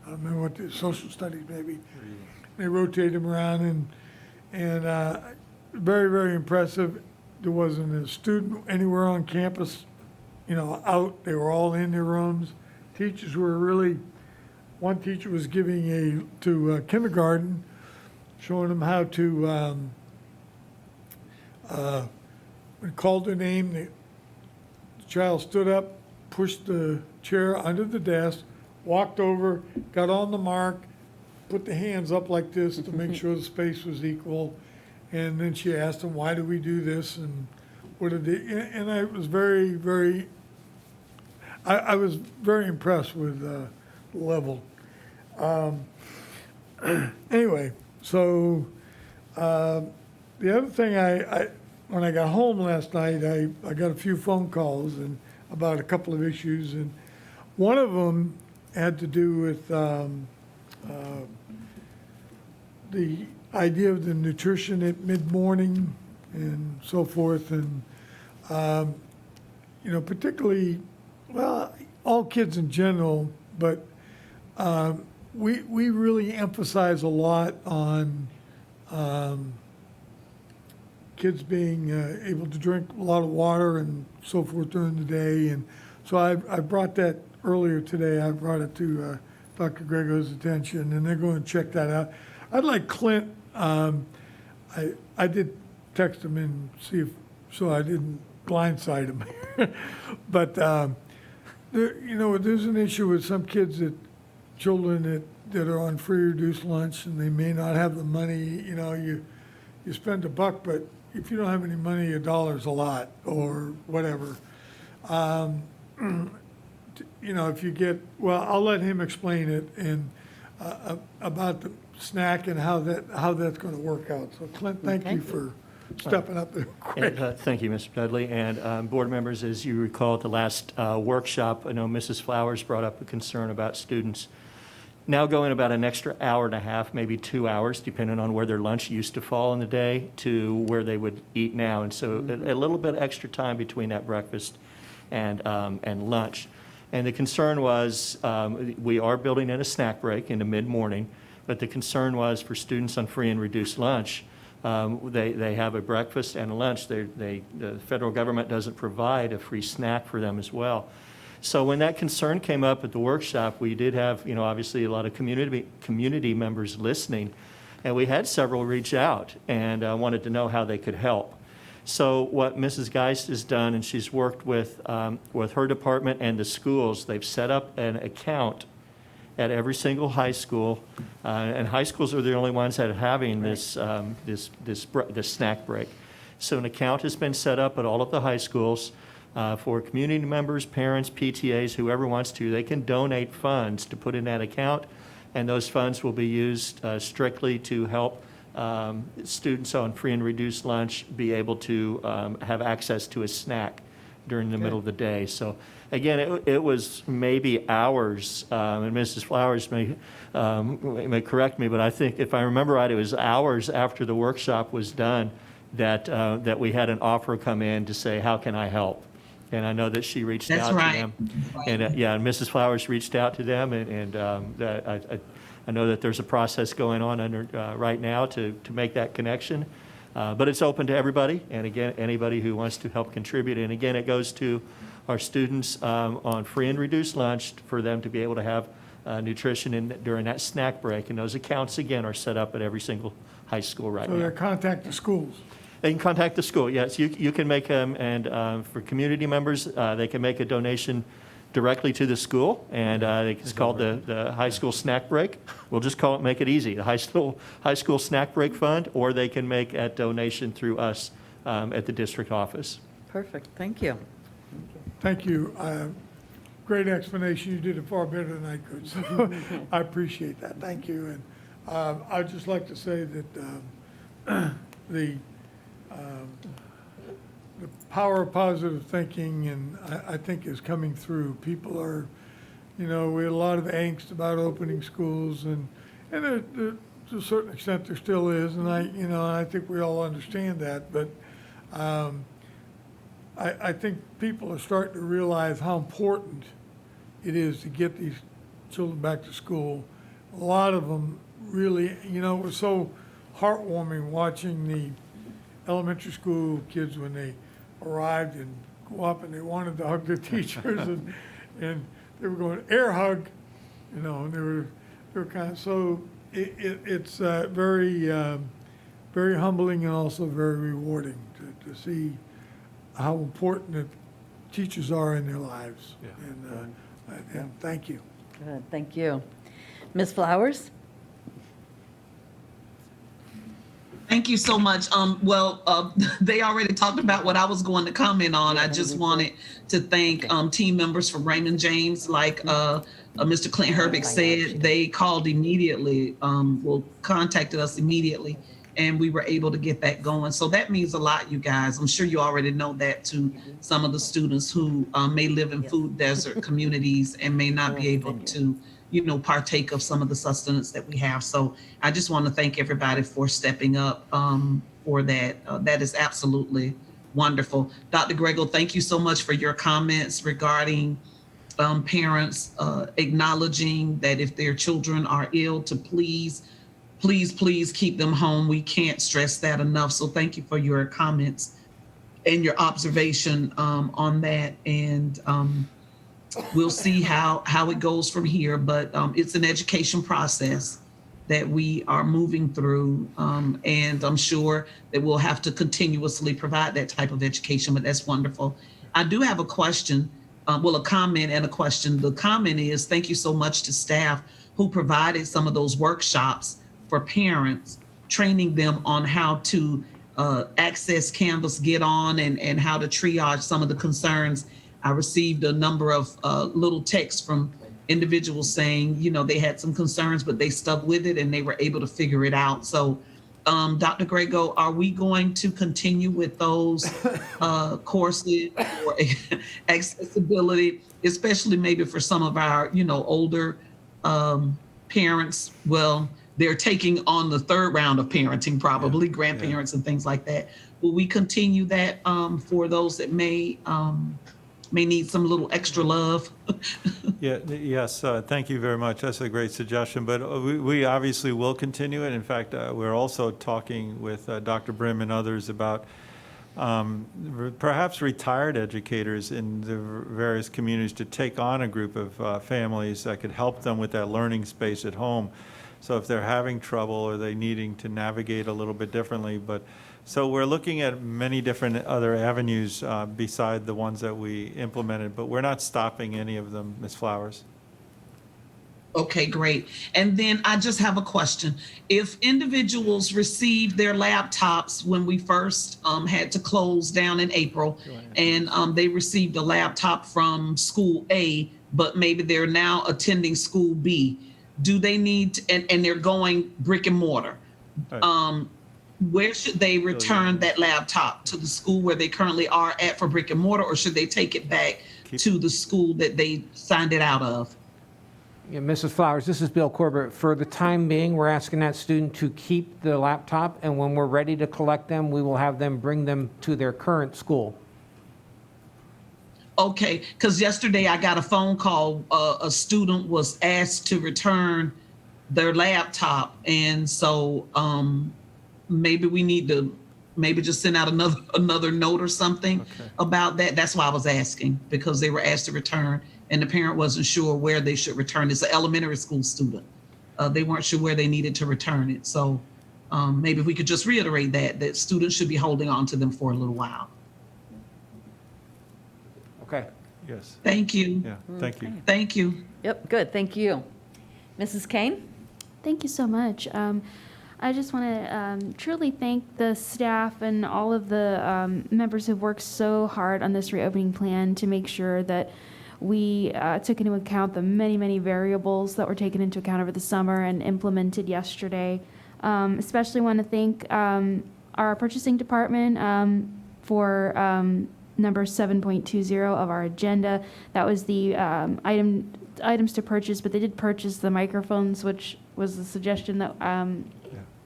I don't remember what the social studies maybe. They rotate them around and very, very impressive. There wasn't a student anywhere on campus, out. They were all in their rooms. Teachers were really, one teacher was giving to kindergarten, showing them how to, when called their name, the child stood up, pushed the chair under the desk, walked over, got on the mark, put the hands up like this to make sure the space was equal. And then she asked them, why do we do this? And what did they, and I was very, very, I was very impressed with the level. Anyway, so the other thing when I got home last night, I got a few phone calls and about a couple of issues, and one of them had to do with the idea of the nutrition at mid-morning and so forth, and particularly, well, all kids in general, but we really emphasize a lot on kids being able to drink a lot of water and so forth during the day, and so I brought that earlier today. I brought it to Dr. Grego's attention, and they're going to check that out. I'd like Clint, I did text him and see if, so I didn't blindside him. But, there's an issue with some children that are on free reduced lunch, and they may not have the money. You spend $1, but if you don't have any money, $1's a lot, or whatever. If you get, well, I'll let him explain it and about the snack and how that's going to work out. So Clint, thank you for stepping up there. Thank you, Mr. Dudley. And board members, as you recall at the last workshop, I know Mrs. Flowers brought up a concern about students now going about an extra hour and a half, maybe 2 hours, depending on where their lunch used to fall in the day to where they would eat now. And so a little bit extra time between that breakfast and lunch. And the concern was, we are building in a snack break in the mid-morning, but the concern was for students on free and reduced lunch, they have a breakfast and a lunch. The federal government doesn't provide a free snack for them as well. So when that concern came up at the workshop, we did have, obviously a lot of community members listening, and we had several reach out and wanted to know how they could help. So what Mrs. Geist has done, and she's worked with her department and the schools, they've set up an account at every single high school, and high schools are the only ones that are having this snack break. So an account has been set up at all of the high schools for community members, parents, PTAs, whoever wants to. They can donate funds to put in that account, and those funds will be used strictly to help students on free and reduced lunch be able to have access to a snack during the middle of the day. So again, it was maybe hours, and Mrs. Flowers may correct me, but I think if I remember right, it was hours after the workshop was done that we had an offer come in to say, how can I help? And I know that she reached out to them. And and Mrs. Flowers reached out to them, and I know that there's a process going on right now to make that connection. But it's open to everybody, and again, anybody who wants to help contribute. And again, it goes to our students on free and reduced lunch for them to be able to have nutrition during that snack break. And those accounts, again, are set up at every single high school right now. So they contact the schools. They can contact the school, yes. You can make them, and for community members, they can make a donation directly to the school, and it's called the High School Snack Break. We'll just make it easy, the High School Snack Break Fund, or they can make a donation through us at the district office. Perfect, thank you. Thank you. Great explanation. You did it far better than I could, so I appreciate that. Thank you. And I'd just like to say that the power of positive thinking, and I think is coming through. People are, we had a lot of angst about opening schools, and there, to a certain extent there still is, and I think we all understand that, but I think people are starting to realize how important it is to get these children back to school. A lot of them really, it was so heartwarming watching the elementary school kids when they arrived and go up and they wanted to hug their teachers and they were going, air hug, and they were kind of, so it's very, very humbling and also very rewarding to see how important the teachers are in their lives. And thank you. Good, thank you. Ms. Flowers? Thank you so much. They already talked about what I was going to comment on. I just wanted to thank team members from Raymond James. Like Mr. Clint Herbick said, they called immediately, contacted us immediately, and we were able to get that going. So that means a lot, you guys. I'm sure you already know that to some of the students who may live in food desert communities and may not be able to partake of some of the sustenance that we have. So I just want to thank everybody for stepping up for that. That is absolutely wonderful. Dr. Grego, thank you so much for your comments regarding parents acknowledging that if their children are ill, to please keep them home. We can't stress that enough. So thank you for your comments and your observation on that. And we'll see how it goes from here, but it's an education process that we are moving through, and I'm sure that we'll have to continuously provide that type of education, but that's wonderful. I do have a question, a comment and a question. The comment is, thank you so much to staff who provided some of those workshops for parents, training them on how to access Canvas, get on, and how to triage some of the concerns. I received a number of little texts from individuals saying, they had some concerns, but they stuck with it and they were able to figure it out. So, Dr. Grego, are we going to continue with those courses for accessibility, especially maybe for some of our, older parents? Well, they're taking on the third round of parenting, probably grandparents and things like that. Will we continue that for those that may need some little extra love? Yes, thank you very much. That's a great suggestion, but we obviously will continue it. In fact, we're also talking with Dr. Brim and others about perhaps retired educators in the various communities to take on a group of families that could help them with that learning space at home. So if they're having trouble or they're needing to navigate a little bit differently, so we're looking at many different other avenues beside the ones that we implemented, but we're not stopping any of them, Ms. Flowers. Okay, great. And then I just have a question. If individuals received their laptops when we first had to close down in April, and they received a laptop from school A, but maybe they're now attending school B, do they need to, and they're going brick and mortar, where should they return that laptop? To the school where they currently are at for brick and mortar, or should they take it back to the school that they signed it out of? Yeah, Mrs. Flowers, this is Bill Corbett. For the time being, we're asking that student to keep the laptop, and when we're ready to collect them, we will have them bring them to their current school. Okay, because yesterday I got a phone call. A student was asked to return their laptop, and so maybe we need to just send out another note or something about that. That's why I was asking, because they were asked to return, and the parent wasn't sure where they should return. It's an elementary school student. They weren't sure where they needed to return it. So maybe we could just reiterate that students should be holding on to them for a little while. Okay. Yes. Thank you. Yeah, thank you. Thank you. Yep, good, thank you. Mrs. Kane? Thank you so much. I just want to truly thank the staff and all of the members who've worked so hard on this reopening plan to make sure that we took into account the many, many variables that were taken into account over the summer and implemented yesterday. Especially want to thank our purchasing department for number 7.20 of our agenda. That was the items to purchase, but they did purchase the microphones, which was the suggestion that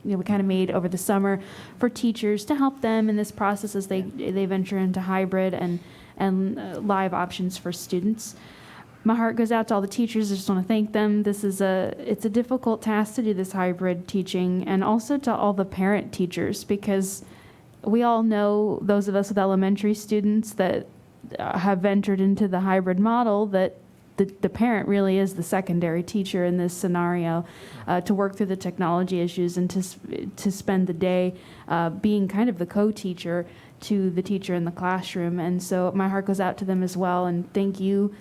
we kind of made over the summer for teachers to help them in this process as they venture into hybrid and live options for students. my heart goes out to all the teachers. I just want to thank them. It's a difficult task to do this hybrid teaching, and also to all the parent teachers, because we all know, those of us with elementary students that have ventured into the hybrid model, that the parent really is the secondary teacher in this scenario, to work through the technology issues and to spend the day being kind of the co-teacher to the teacher in the classroom. And so my heart goes out to them as well, and thank you.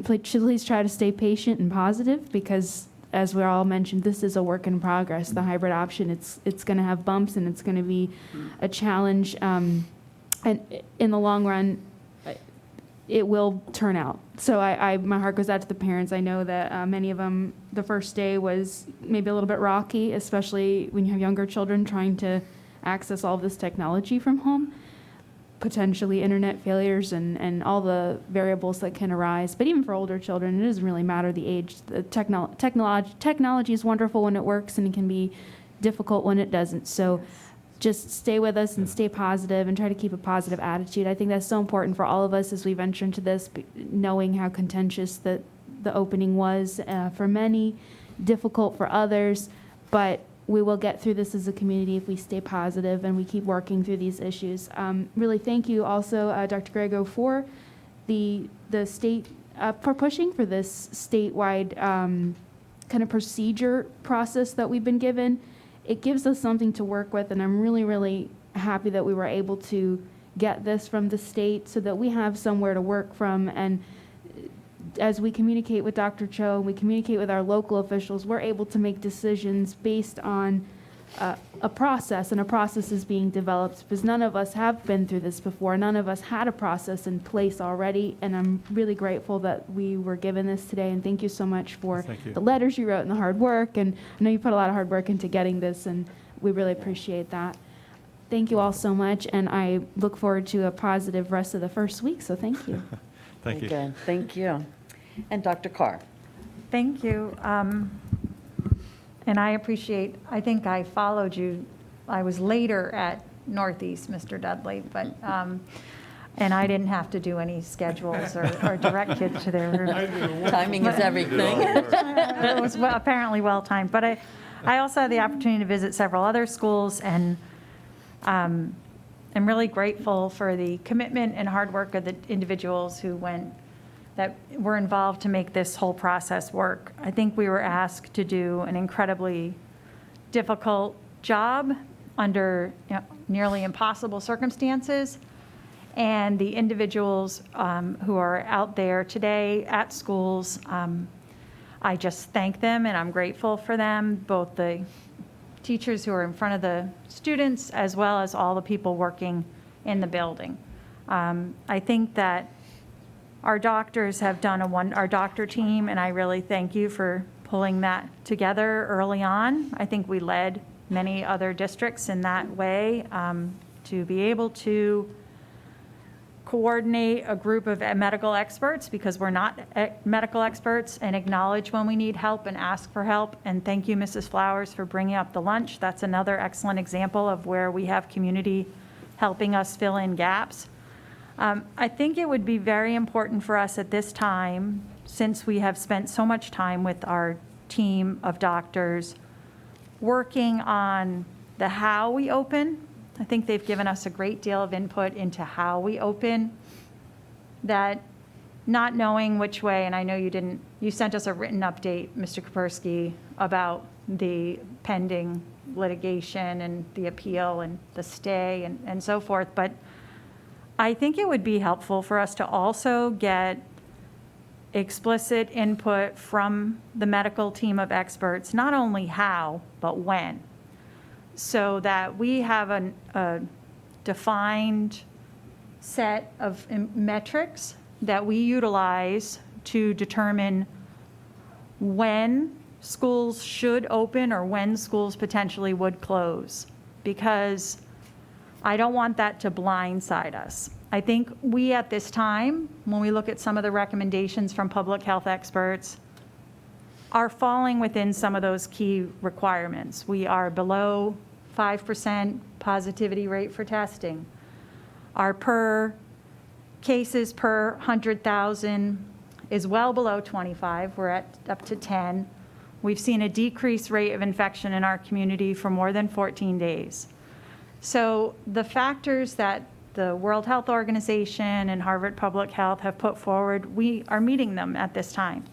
Please try to stay patient and positive, because as we all mentioned, this is a work in progress. The hybrid option, it's going to have bumps, and it's going to be a challenge. And in the long run, it will turn out. So my heart goes out to the parents. I know that many of them, the first day was maybe a little bit rocky, especially when you have younger children trying to access all of this technology from home, potentially internet failures and all the variables that can arise. But even for older children, it doesn't really matter the age. The technology is wonderful when it works, and it can be difficult when it doesn't. So just stay with us and stay positive and try to keep a positive attitude. I think that's so important for all of us as we venture into this, knowing how contentious the opening was for many, difficult for others, but we will get through this as a community if we stay positive and we keep working through these issues. Really thank you also, Dr. Grego, for the state, for pushing for this statewide kind of procedure process that we've been given. It gives us something to work with, and I'm really, really happy that we were able to get this from the state so that we have somewhere to work from. And as we communicate with Dr. Cho, we communicate with our local officials, we're able to make decisions based on a process, and a process is being developed, because none of us have been through this before. None of us had a process in place already, and I'm really grateful that we were given this today, and thank you so much for the letters you wrote and the hard work, and I know you put a lot of hard work into getting this, and we really appreciate that. Thank you all so much, and I look forward to a positive rest of the first week, so thank you. Thank you. Good. Thank you. And Dr. Carr. Thank you. And I think I followed you. I was later at Northeast, Mr. Dudley, but, and I didn't have to do any schedules or direct kids to their room. Timing is everything. It was apparently well-timed. But I also had the opportunity to visit several other schools, and I'm really grateful for the commitment and hard work of the individuals that were involved to make this whole process work. I think we were asked to do an incredibly difficult job under nearly impossible circumstances. And the individuals who are out there today at schools, I just thank them, and I'm grateful for them, both the teachers who are in front of the students as well as all the people working in the building. I think that our doctors have done our doctor team, and I really thank you for pulling that together early on. I think we led many other districts in that way, to be able to coordinate a group of medical experts, because we're not medical experts, and acknowledge when we need help and ask for help. And thank you, Mrs. Flowers, for bringing up the lunch. That's another excellent example of where we have community helping us fill in gaps. I think it would be very important for us at this time, since we have spent so much time with our team of doctors working on the how we open. I think they've given us a great deal of input into how we open, that not knowing which way, and I know you sent us a written update, Mr. Kapersky, about the pending litigation and the appeal and the stay and so forth, but I think it would be helpful for us to also get explicit input from the medical team of experts, not only how, but when, so that we have a defined set of metrics that we utilize to determine when schools should open or when schools potentially would close, because I don't want that to blindside us. I think we, at this time, when we look at some of the recommendations from public health experts, are falling within some of those key requirements. We are below 5% positivity rate for testing. Our cases per 100,000 is well below 25. We're at up to 10. We've seen a decreased rate of infection in our community for more than 14 days. So the factors that the World Health Organization and Harvard Public Health have put forward, we are meeting them at this time.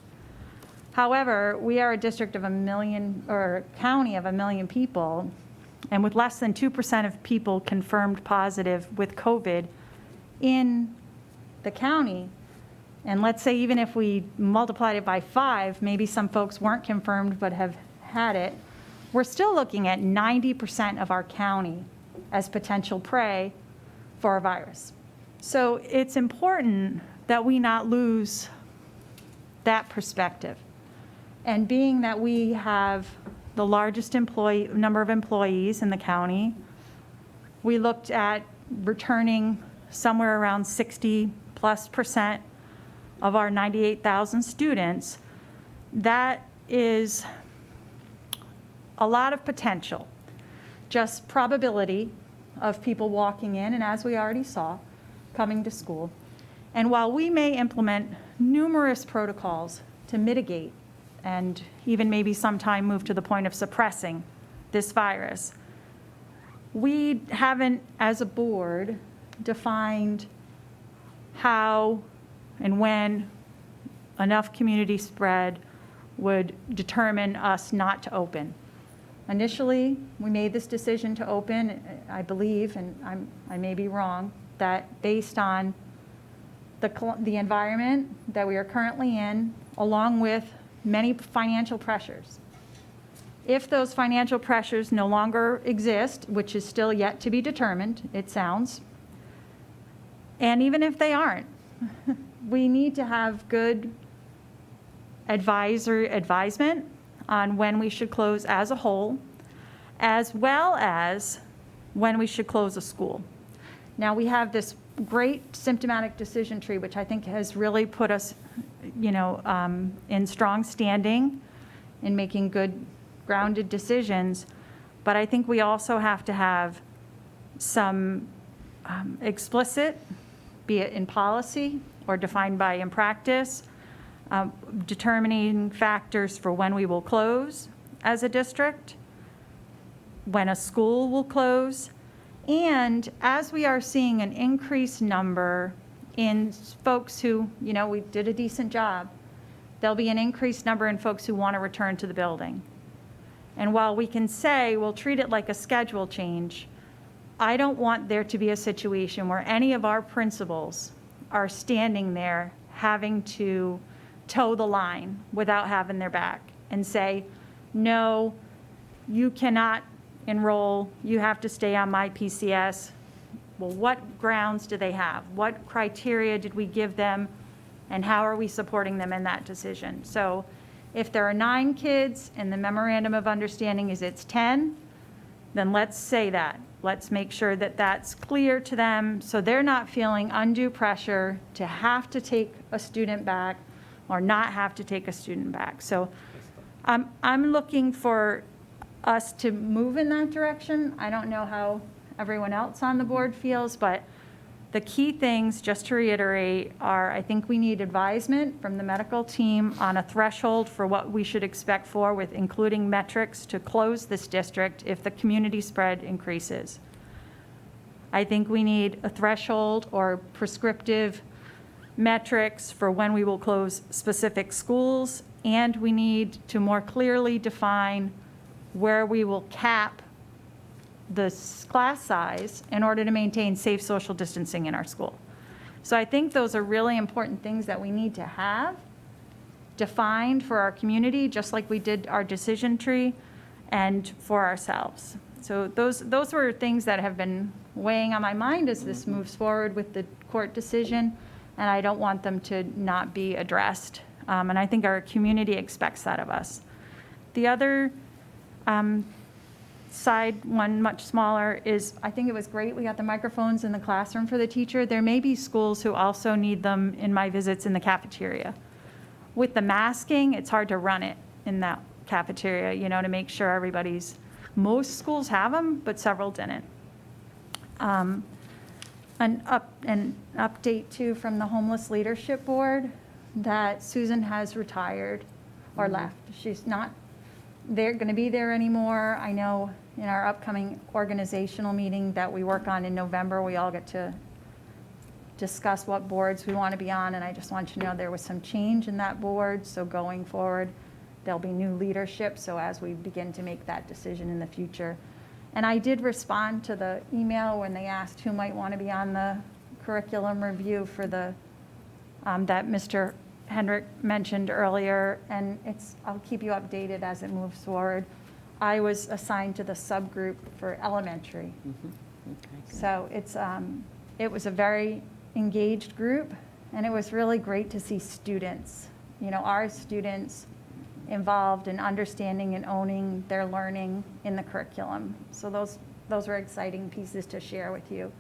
However, we are a district of 1 million, or a county of 1 million people, and with less than 2% of people confirmed positive with COVID in the county, and let's say even if we multiplied it by 5, maybe some folks weren't confirmed but have had it, we're still looking at 90% of our county as potential prey for a virus. So it's important that we not lose that perspective. And being that we have the largest number of employees in the county, we looked at returning somewhere around 60+% of our 98,000 students. That is a lot of potential, just probability of people walking in, and as we already saw, coming to school. And while we may implement numerous protocols to mitigate and even maybe sometime move to the point of suppressing this virus, we haven't, as a board, defined how and when enough community spread would determine us not to open. Initially, we made this decision to open, I believe, and I may be wrong, that based on the environment that we are currently in, along with many financial pressures. If those financial pressures no longer exist, which is still yet to be determined, it sounds, and even if they aren't, we need to have good advisement on when we should close as a whole, as well as when we should close a school. Now, we have this great symptomatic decision tree, which I think has really put us, in strong standing in making good, grounded decisions. But I think we also have to have some explicit, be it in policy or defined by in practice, determining factors for when we will close as a district, when a school will close, and as we are seeing an increased number in folks who, we did a decent job, there'll be an increased number in folks who want to return to the building. And while we can say we'll treat it like a schedule change, I don't want there to be a situation where any of our principals are standing there having to toe the line without having their back and say, no, you cannot enroll, you have to stay on my PCS. Well, what grounds do they have? What criteria did we give them? And how are we supporting them in that decision? So if there are 9 kids and the memorandum of understanding is it's 10, then let's say that. Let's make sure that that's clear to them so they're not feeling undue pressure to have to take a student back or not have to take a student back. So I'm looking for us to move in that direction. I don't know how everyone else on the board feels, but the key things, just to reiterate, are I think we need advisement from the medical team on a threshold for what we should expect for, with including metrics to close this district if the community spread increases. I think we need a threshold or prescriptive metrics for when we will close specific schools, and we need to more clearly define where we will cap the class size in order to maintain safe social distancing in our school. So I think those are really important things that we need to have defined for our community, just like we did our decision tree, and for ourselves. So those were things that have been weighing on my mind as this moves forward with the court decision, and I don't want them to not be addressed. And I think our community expects that of us. The other side, one much smaller, is I think it was great we got the microphones in the classroom for the teacher. There may be schools who also need them in my visits in the cafeteria. With the masking, it's hard to run it in that cafeteria, to make sure most schools have them, but several didn't. An update too from the Homeless Leadership Board. that Susan has retired or left. She's not going to be there anymore. I know in our upcoming organizational meeting that we work on in November, we all get to discuss what boards we want to be on, and I just want you to know there was some change in that board, so going forward, there'll be new leadership, so as we begin to make that decision in the future. And I did respond to the email when they asked who might want to be on the curriculum review for the, that Mr. Hendrick mentioned earlier, and I'll keep you updated as it moves forward. I was assigned to the subgroup for elementary. So it was a very engaged group, and it was really great to see students, our students involved in understanding and owning their learning in the curriculum. So those were exciting pieces to share with you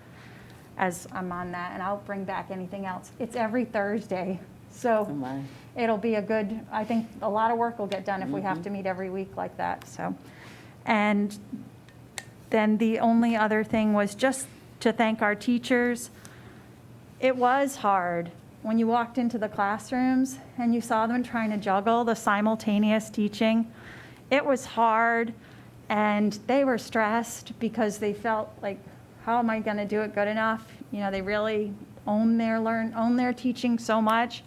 as I'm on that, and I'll bring back anything else. It's every Thursday, so it'll be I think a lot of work will get done if we have to meet every week like that. So, and then the only other thing was just to thank our teachers. It was hard when you walked into the classrooms and you saw them trying to juggle the simultaneous teaching. It was hard, and they were stressed because they felt like, how am I going to do it good enough? They really own their teaching so much,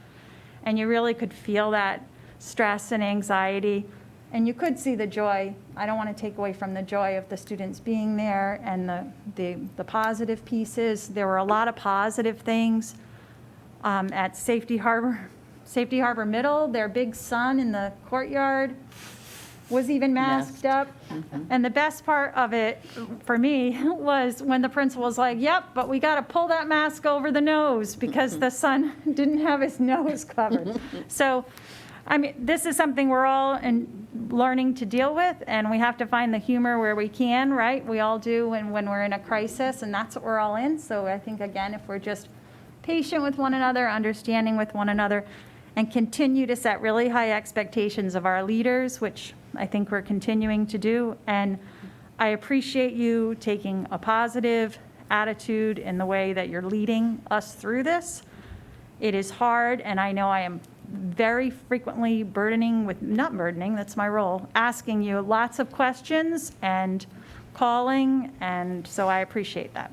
and you really could feel that stress and anxiety, and you could see the joy. I don't want to take away from the joy of the students being there and the positive pieces. There were a lot of positive things. At Safety Harbor Middle, their big son in the courtyard was even masked up. And the best part of it for me was when the principal was like, yep, but we got to pull that mask over the nose because the son didn't have his nose covered. So, this is something we're all learning to deal with, and we have to find the humor where we can, right? We all do when we're in a crisis, and that's what we're all in. So I think, again, if we're just patient with one another, understanding with one another, and continue to set really high expectations of our leaders, which I think we're continuing to do. And I appreciate you taking a positive attitude in the way that you're leading us through this. It is hard, and I know I am very frequently not burdening, that's my role, asking you lots of questions and calling, and so I appreciate that.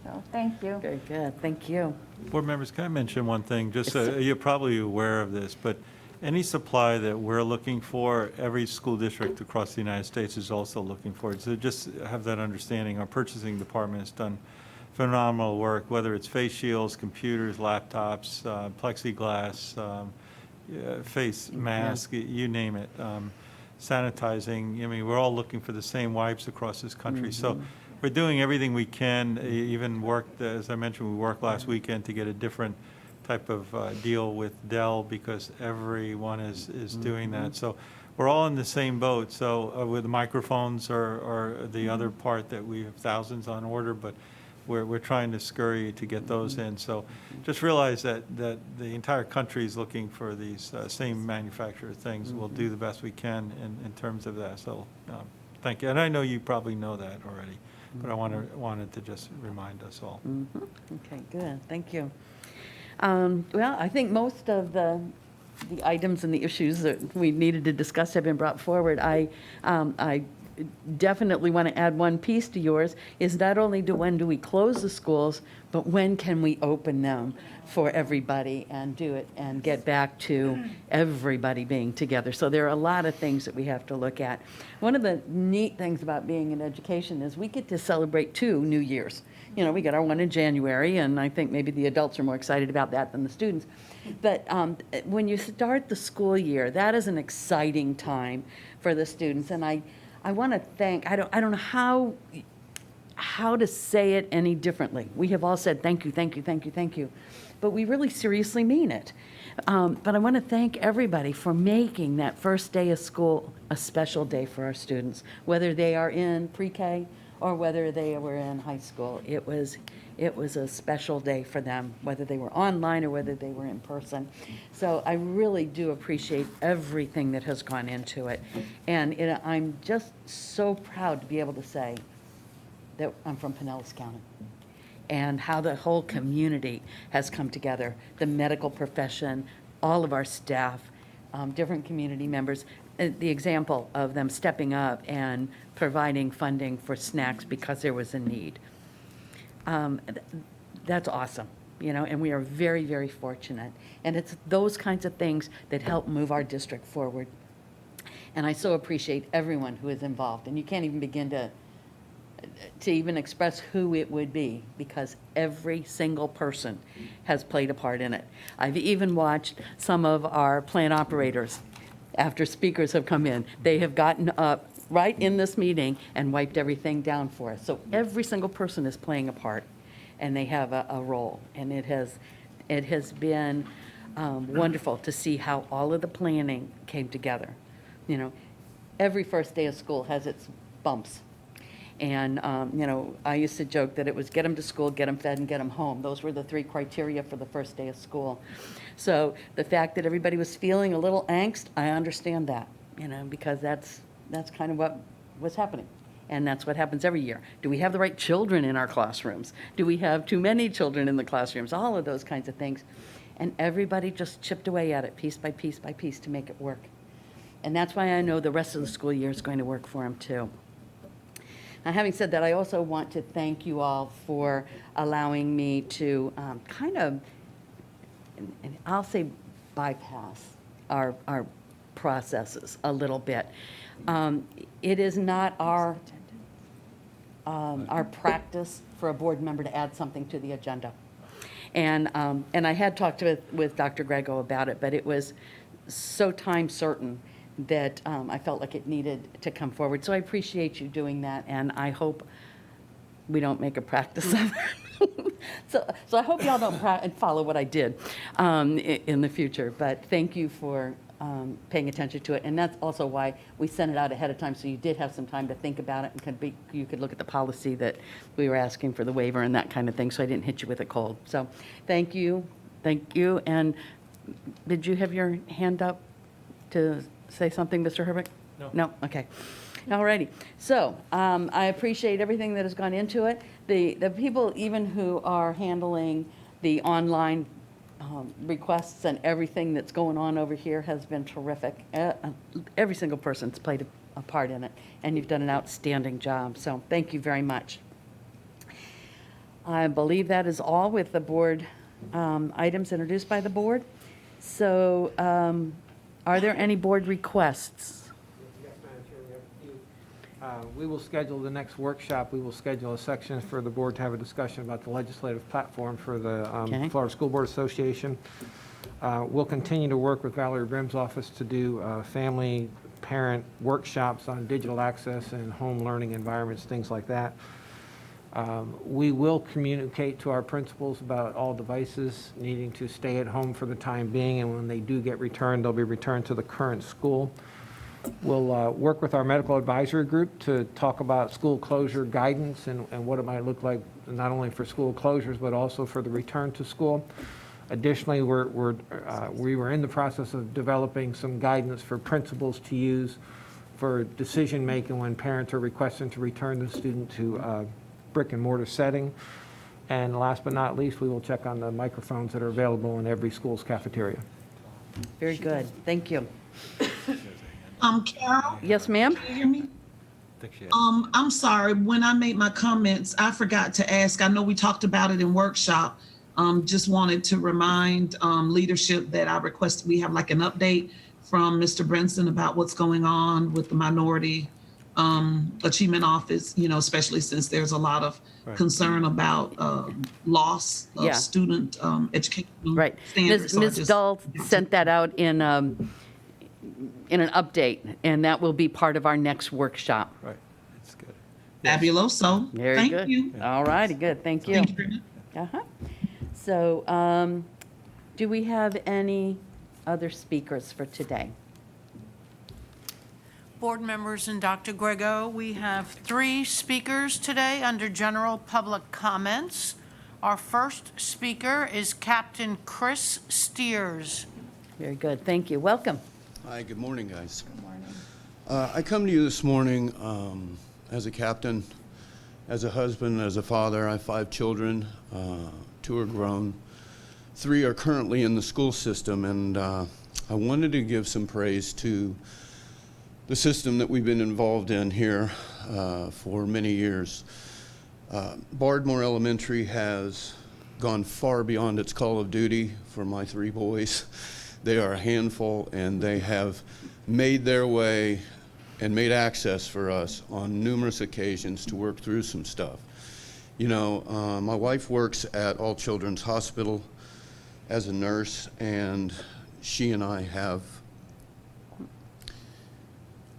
So, thank you. Very good, thank you. Board members, can I mention one thing? Just you're probably aware of this, but any supply that we're looking for, every school district across the United States is also looking for it. So just have that understanding. Our purchasing department has done phenomenal work, whether it's face shields, computers, laptops, plexiglass, face mask, you name it, sanitizing. We're all looking for the same wipes across this country. So we're doing everything we can, even worked, as I mentioned, we worked last weekend to get a different type of deal with Dell because everyone is doing that. So we're all in the same boat. So with the microphones are the other part that we have thousands on order, but we're trying to scurry to get those in. So just realize that the entire country is looking for these same manufacturer things. We'll do the best we can in terms of that. So thank you. And I know you probably know that already, but I wanted to just remind us all. Okay, good, thank you. Well, I think most of the items and the issues that we needed to discuss have been brought forward. I definitely want to add one piece to yours, is not only when do we close the schools, but when can we open them for everybody and do it and get back to everybody being together. So there are a lot of things that we have to look at. One of the neat things about being in education is we get to celebrate 2 New Years. We got our one in January, and I think maybe the adults are more excited about that than the students. But when you start the school year, that is an exciting time for the students. And I want to thank, I don't know how to say it any differently. We have all said thank you, thank you, thank you, thank you. But we really seriously mean it. But I want to thank everybody for making that first day of school a special day for our students, whether they are in pre-K or whether they were in high school. It was a special day for them, whether they were online or whether they were in person. So I really do appreciate everything that has gone into it. And I'm just so proud to be able to say that I'm from Pinellas County and how the whole community has come together, the medical profession, all of our staff, different community members, the example of them stepping up and providing funding for snacks because there was a need. That's awesome, you know, and we are very, very fortunate. And it's those kinds of things that help move our district forward. And I so appreciate everyone who is involved. And you can't even begin to even express who it would be, because every single person has played a part in it. I've even watched some of our plant operators, after speakers have come in, they have gotten up right in this meeting and wiped everything down for us. So every single person is playing a part, and they have a role. And it has been wonderful to see how all of the planning came together. You know, every first day of school has its bumps. And, you know, I used to joke that it was get them to school, get them fed, and get them home. Those were the 3 criteria for the first day of school. So the fact that everybody was feeling a little angst, I understand that, you know, because that's kind of what was happening. And that's what happens every year. Do we have the right children in our classrooms? Do we have too many children in the classrooms? All of those kinds of things. And everybody just chipped away at it piece by piece by piece to make it work. And that's why I know the rest of the school year is going to work for them too. Now, having said that, I also want to thank you all for allowing me to kind of, and I'll say bypass our processes a little bit. It is not our practice for a board member to add something to the agenda. And I had talked with Dr. Grego about it, but it was so time certain that I felt like it needed to come forward. So I appreciate you doing that, and I hope we don't make a practice of it. So I hope y'all don't follow what I did in the future, but thank you for paying attention to it. And that's also why we sent it out ahead of time, so you did have some time to think about it, and you could look at the policy that we were asking for the waiver and that kind of thing, so I didn't hit you with a cold. So thank you. And did you have your hand up to say something, Mr. Herbeck? No. No? Okay. All righty. So I appreciate everything that has gone into it. The people even who are handling the online requests and everything that's going on over here has been terrific. Every single person's played a part in it, and you've done an outstanding job. So thank you very much. I believe that is all with the board items introduced by the board. So are there any board requests? Yes, Madam Chair, we have a few. We will schedule the next workshop. We will schedule a section for the board to have a discussion about the legislative platform for the Florida School Board Association. We'll continue to work with Valerie Brim's office to do family parent workshops on digital access and home learning environments, things like that. We will communicate to our principals about all devices needing to stay at home for the time being, and when they do get returned, they'll be returned to the current school. We'll work with our medical advisory group to talk about school closure guidance and what it might look like, not only for school closures, but also for the return to school. Additionally, we were in the process of developing some guidance for principals to use for decision-making when parents are requesting to return the student to brick and mortar setting. And last but not least, we will check on the microphones that are available in every school's cafeteria. Very good. Thank you. Carol? Yes, ma'am? Can you hear me? I'm sorry. When I made my comments, I forgot to ask. I know we talked about it in workshop. Just wanted to remind leadership that I request we have like an update from Mr. Brinson about what's going on with the Minority Achievement Office, you know, especially since there's a lot of concern about loss of student education standards. Ms. Dahl sent that out in an update, and that will be part of our next workshop. Right. That's good. Fabuloso. Very good. Thank you. All righty, good. Thank you. Thank you very much. Uh-huh. So do we have any other speakers for today? Board members and Dr. Grego, we have 3 speakers today under general public comments. Our first speaker is Captain Chris Steers. Very good. Thank you. Welcome. Hi, good morning, guys. Good morning. I come to you this morning as a captain, as a husband, as a father. I have 5 children. 2 are grown. 3 are currently in the school system, and I wanted to give some praise to the system that we've been involved in here for many years. Bardmore Elementary has gone far beyond its call of duty for my 3 boys. They are a handful, and they have made their way and made access for us on numerous occasions to work through some stuff. You know, my wife works at All Children's Hospital as a nurse, and she and I have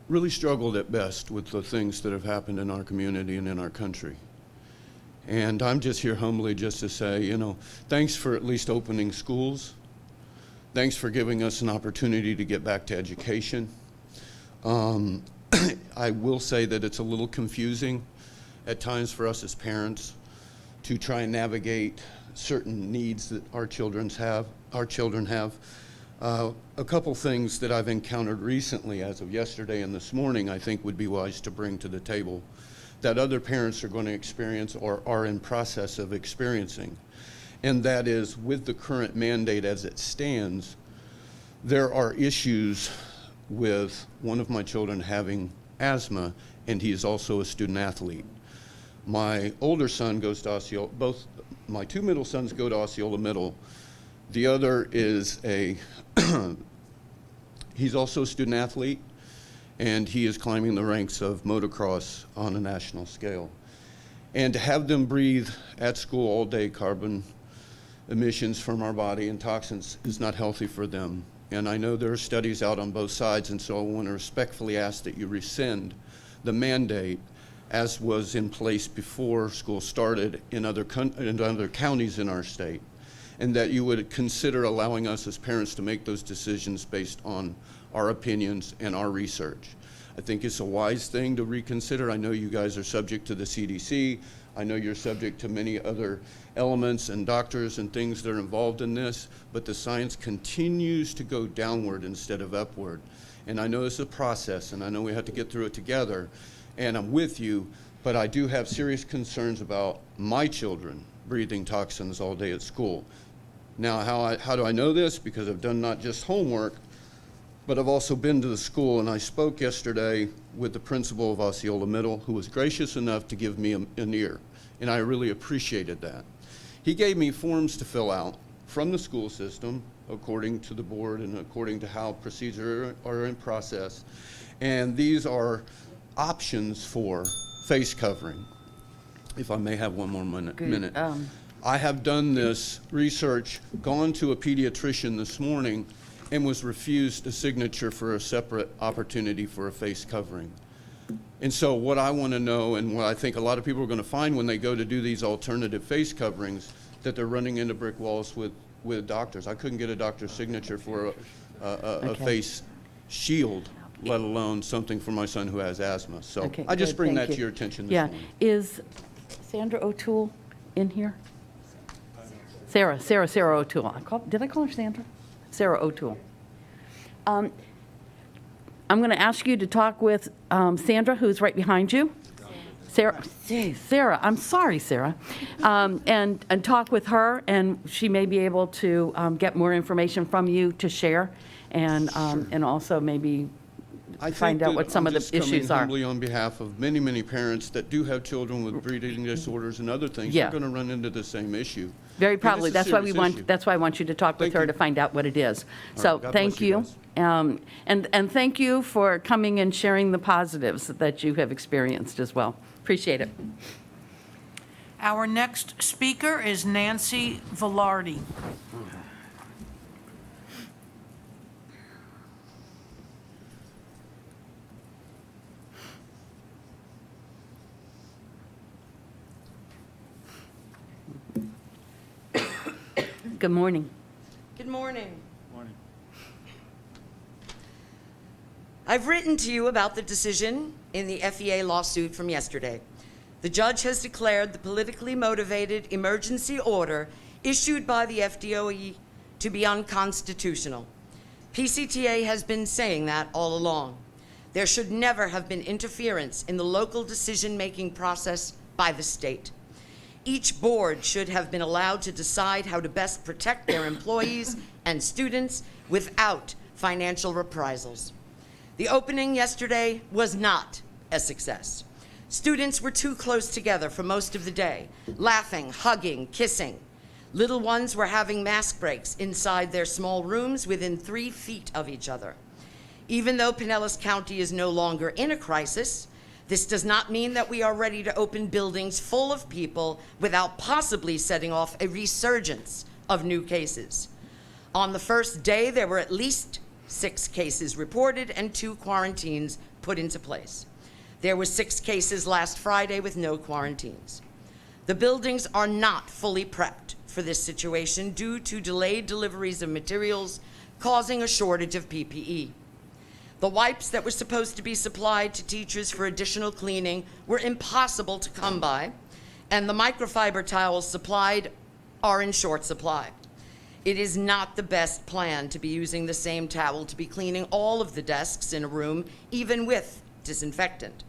really struggled at best with the things that have happened in our community and in our country. And I'm just here humbly just to say, you know, thanks for at least opening schools. Thanks for giving us an opportunity to get back to education. I will say that it's a little confusing at times for us as parents to try and navigate certain needs that our children have. A couple things that I've encountered recently as of yesterday and this morning I think would be wise to bring to the table that other parents are going to experience or are in process of experiencing. And that is, with the current mandate as it stands, there are issues with one of my children having asthma, and he is also a student athlete. My older son goes to Osceola, both my 2 middle sons go to Osceola Middle. The other is he's also a student athlete, and he is climbing the ranks of motocross on a national scale. And to have them breathe at school all day carbon emissions from our body and toxins is not healthy for them. And I know there are studies out on both sides, and so I want to respectfully ask that you rescind the mandate as was in place before school started in other counties in our state, and that you would consider allowing us as parents to make those decisions based on our opinions and our research. I think it's a wise thing to reconsider. I know you guys are subject to the CDC. I know you're subject to many other elements and doctors and things that are involved in this, but the science continues to go downward instead of upward. And I know it's a process, and I know we have to get through it together, and I'm with you, but I do have serious concerns about my children breathing toxins all day at school. Now, how do I know this? Because I've done not just homework, but I've also been to the school, and I spoke yesterday with the principal of Osceola Middle, who was gracious enough to give me an ear, and I really appreciated that. He gave me forms to fill out from the school system, according to the board and according to how procedures are in process, and these are options for face covering. If I may have one more minute. I have done this research, gone to a pediatrician this morning, and was refused a signature for a separate opportunity for a face covering. And so what I want to know, and what I think a lot of people are going to find when they go to do these alternative face coverings, that they're running into brick walls with doctors. I couldn't get a doctor's signature for a face shield, let alone something for my son who has asthma. So I just bring that to your attention this morning. Is Sandra O'Toole in here? Sarah O'Toole. Did I call her Sandra? Sarah O'Toole. I'm going to ask you to talk with Sandra, who's right behind you. Sarah, I'm sorry, Sarah. And talk with her, and she may be able to get more information from you to share, and also maybe find out what some of the issues are. Humbly on behalf of many, many parents that do have children with breathing disorders and other things, they're going to run into the same issue. Very probably. That's why That's why I want you to talk with her to find out what it is. So thank you, and thank you for coming and sharing the positives that you have experienced as well. Appreciate it. Our next speaker is Nancy Velarde. Good morning. Good morning. I've written to you about the decision in the FEA lawsuit from yesterday. The judge has declared the politically motivated emergency order issued by the FDOE to be unconstitutional. PCTA has been saying that all along. There should never have been interference in the local decision-making process by the state. Each board should have been allowed to decide how to best protect their employees and students without financial reprisals. The opening yesterday was not a success. Students were too close together for most of the day, laughing, hugging, kissing. Little ones were having mask breaks inside their small rooms within 3 feet of each other. Even though Pinellas County is no longer in a crisis, this does not mean that we are ready to open buildings full of people without possibly setting off a resurgence of new cases. On the first day, there were at least 6 cases reported and 2 quarantines put into place. There were 6 cases last Friday with no quarantines. The buildings are not fully prepped for this situation due to delayed deliveries of materials causing a shortage of PPE. The wipes that were supposed to be supplied to teachers for additional cleaning were impossible to come by, and the microfiber towels supplied are in short supply. It is not the best plan to be using the same towel to be cleaning all of the desks in a room, even with disinfectant.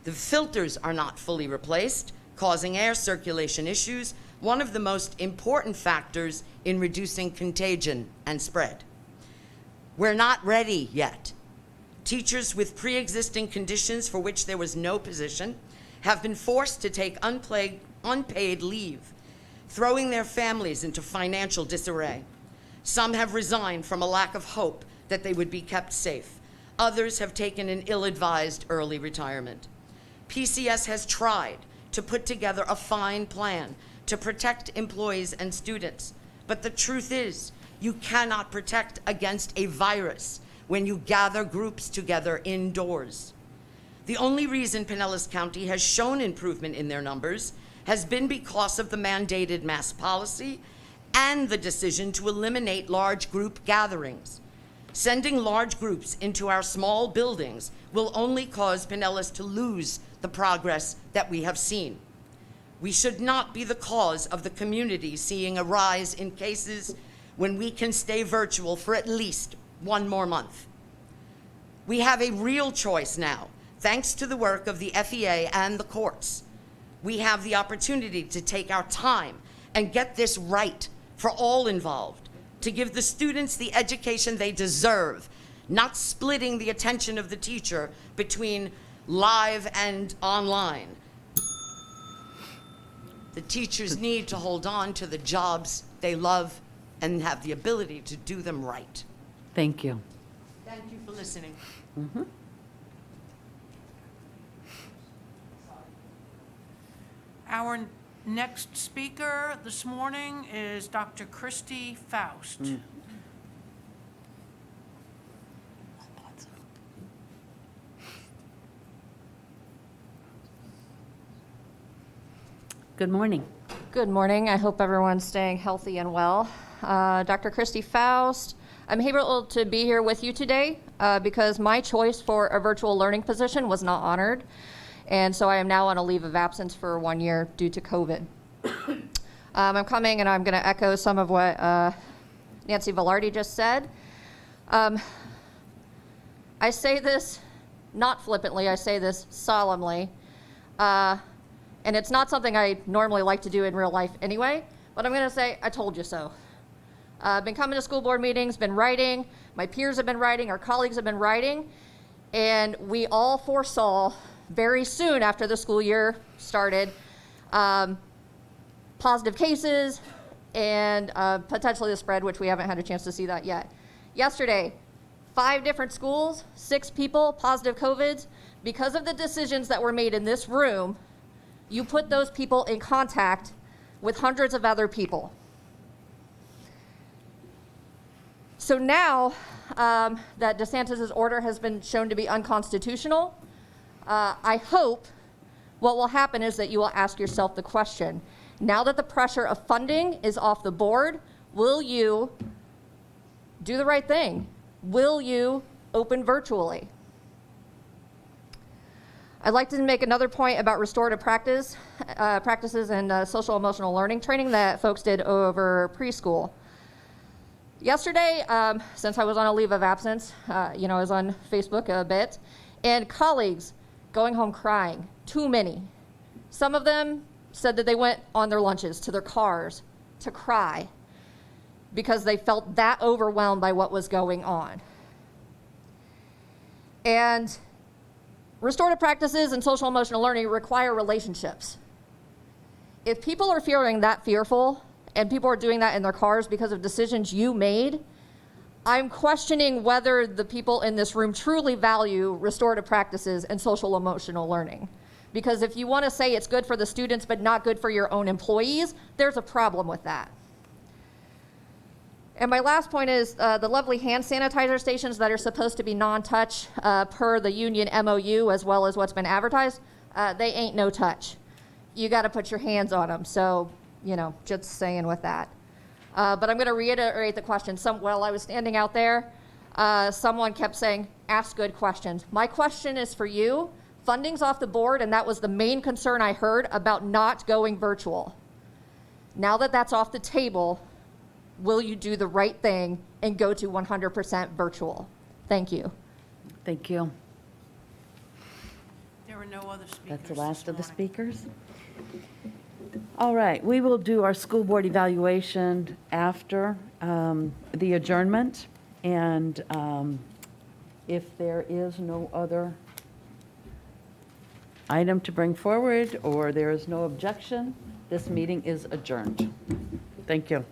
The filters are not fully replaced, causing air circulation issues, one of the most important factors in reducing contagion and spread. We're not ready yet. Teachers with pre-existing conditions for which there was no position have been forced to take unpaid leave, throwing their families into financial disarray. Some have resigned from a lack of hope that they would be kept safe. Others have taken an ill-advised early retirement. PCS has tried to put together a fine plan to protect employees and students, but the truth is, you cannot protect against a virus when you gather groups together indoors. The only reason Pinellas County has shown improvement in their numbers has been because of the mandated mask policy and the decision to eliminate large group gatherings. Sending large groups into our small buildings will only cause Pinellas to lose the progress that we have seen. We should not be the cause of the community seeing a rise in cases when we can stay virtual for at least 1 more month. We have a real choice now, thanks to the work of the FEA and the courts. We have the opportunity to take our time and get this right for all involved, to give the students the education they deserve, not splitting the attention of the teacher between live and online. The teachers need to hold on to the jobs they love and have the ability to do them right. Thank you. Thank you for listening. Our next speaker this morning is Dr. Christy Faust. Good morning. Good morning. I hope everyone's staying healthy and well. Dr. Christy Faust. I'm able to be here with you today because my choice for a virtual learning position was not honored. And so I am now on a leave of absence for 1 year due to COVID. I'm coming and I'm going to echo some of what Nancy Velarde just said. I say this not flippantly, I say this solemnly. And it's not something I normally like to do in real life anyway, but I'm going to say, I told you so. I've been coming to school board meetings, been writing, my peers have been writing, our colleagues have been writing, and we all foresaw very soon after the school year started positive cases and potentially the spread, which we haven't had a chance to see that yet. Yesterday, 5 different schools, 6 people, positive COVIDs. Because of the decisions that were made in this room, you put those people in contact with hundreds of other people. So now that DeSantis' order has been shown to be unconstitutional, I hope what will happen is that you will ask yourself the question, now that the pressure of funding is off the board, will you do the right thing? Will you open virtually? I'd like to make another point about restorative practices and social emotional learning training that folks did over preschool. Yesterday, since I was on a leave of absence, I was on Facebook a bit, and colleagues going home crying, too many. Some of them said that they went on their lunches to their cars to cry because they felt that overwhelmed by what was going on. And restorative practices and social emotional learning require relationships. If people are feeling that fearful and people are doing that in their cars because of decisions you made, I'm questioning whether the people in this room truly value restorative practices and social emotional learning. Because if you want to say it's good for the students but not good for your own employees, there's a problem with that. And my last point is the lovely hand sanitizer stations that are supposed to be non-touch per the union MOU as well as what's been advertised, they ain't no touch. You got to put your hands on them. So, you know, just saying with that. But I'm going to reiterate the question. While I was standing out there, someone kept saying, ask good questions. My question is for you. Funding's off the board, and that was the main concern I heard about not going virtual. Now that that's off the table, will you do the right thing and go to 100% virtual? Thank you. Thank you. There were no other speakers. That's the last of the speakers. All right, we will do our school board evaluation after the adjournment. And if there is no other item to bring forward or there is no objection, this meeting is adjourned. Thank you.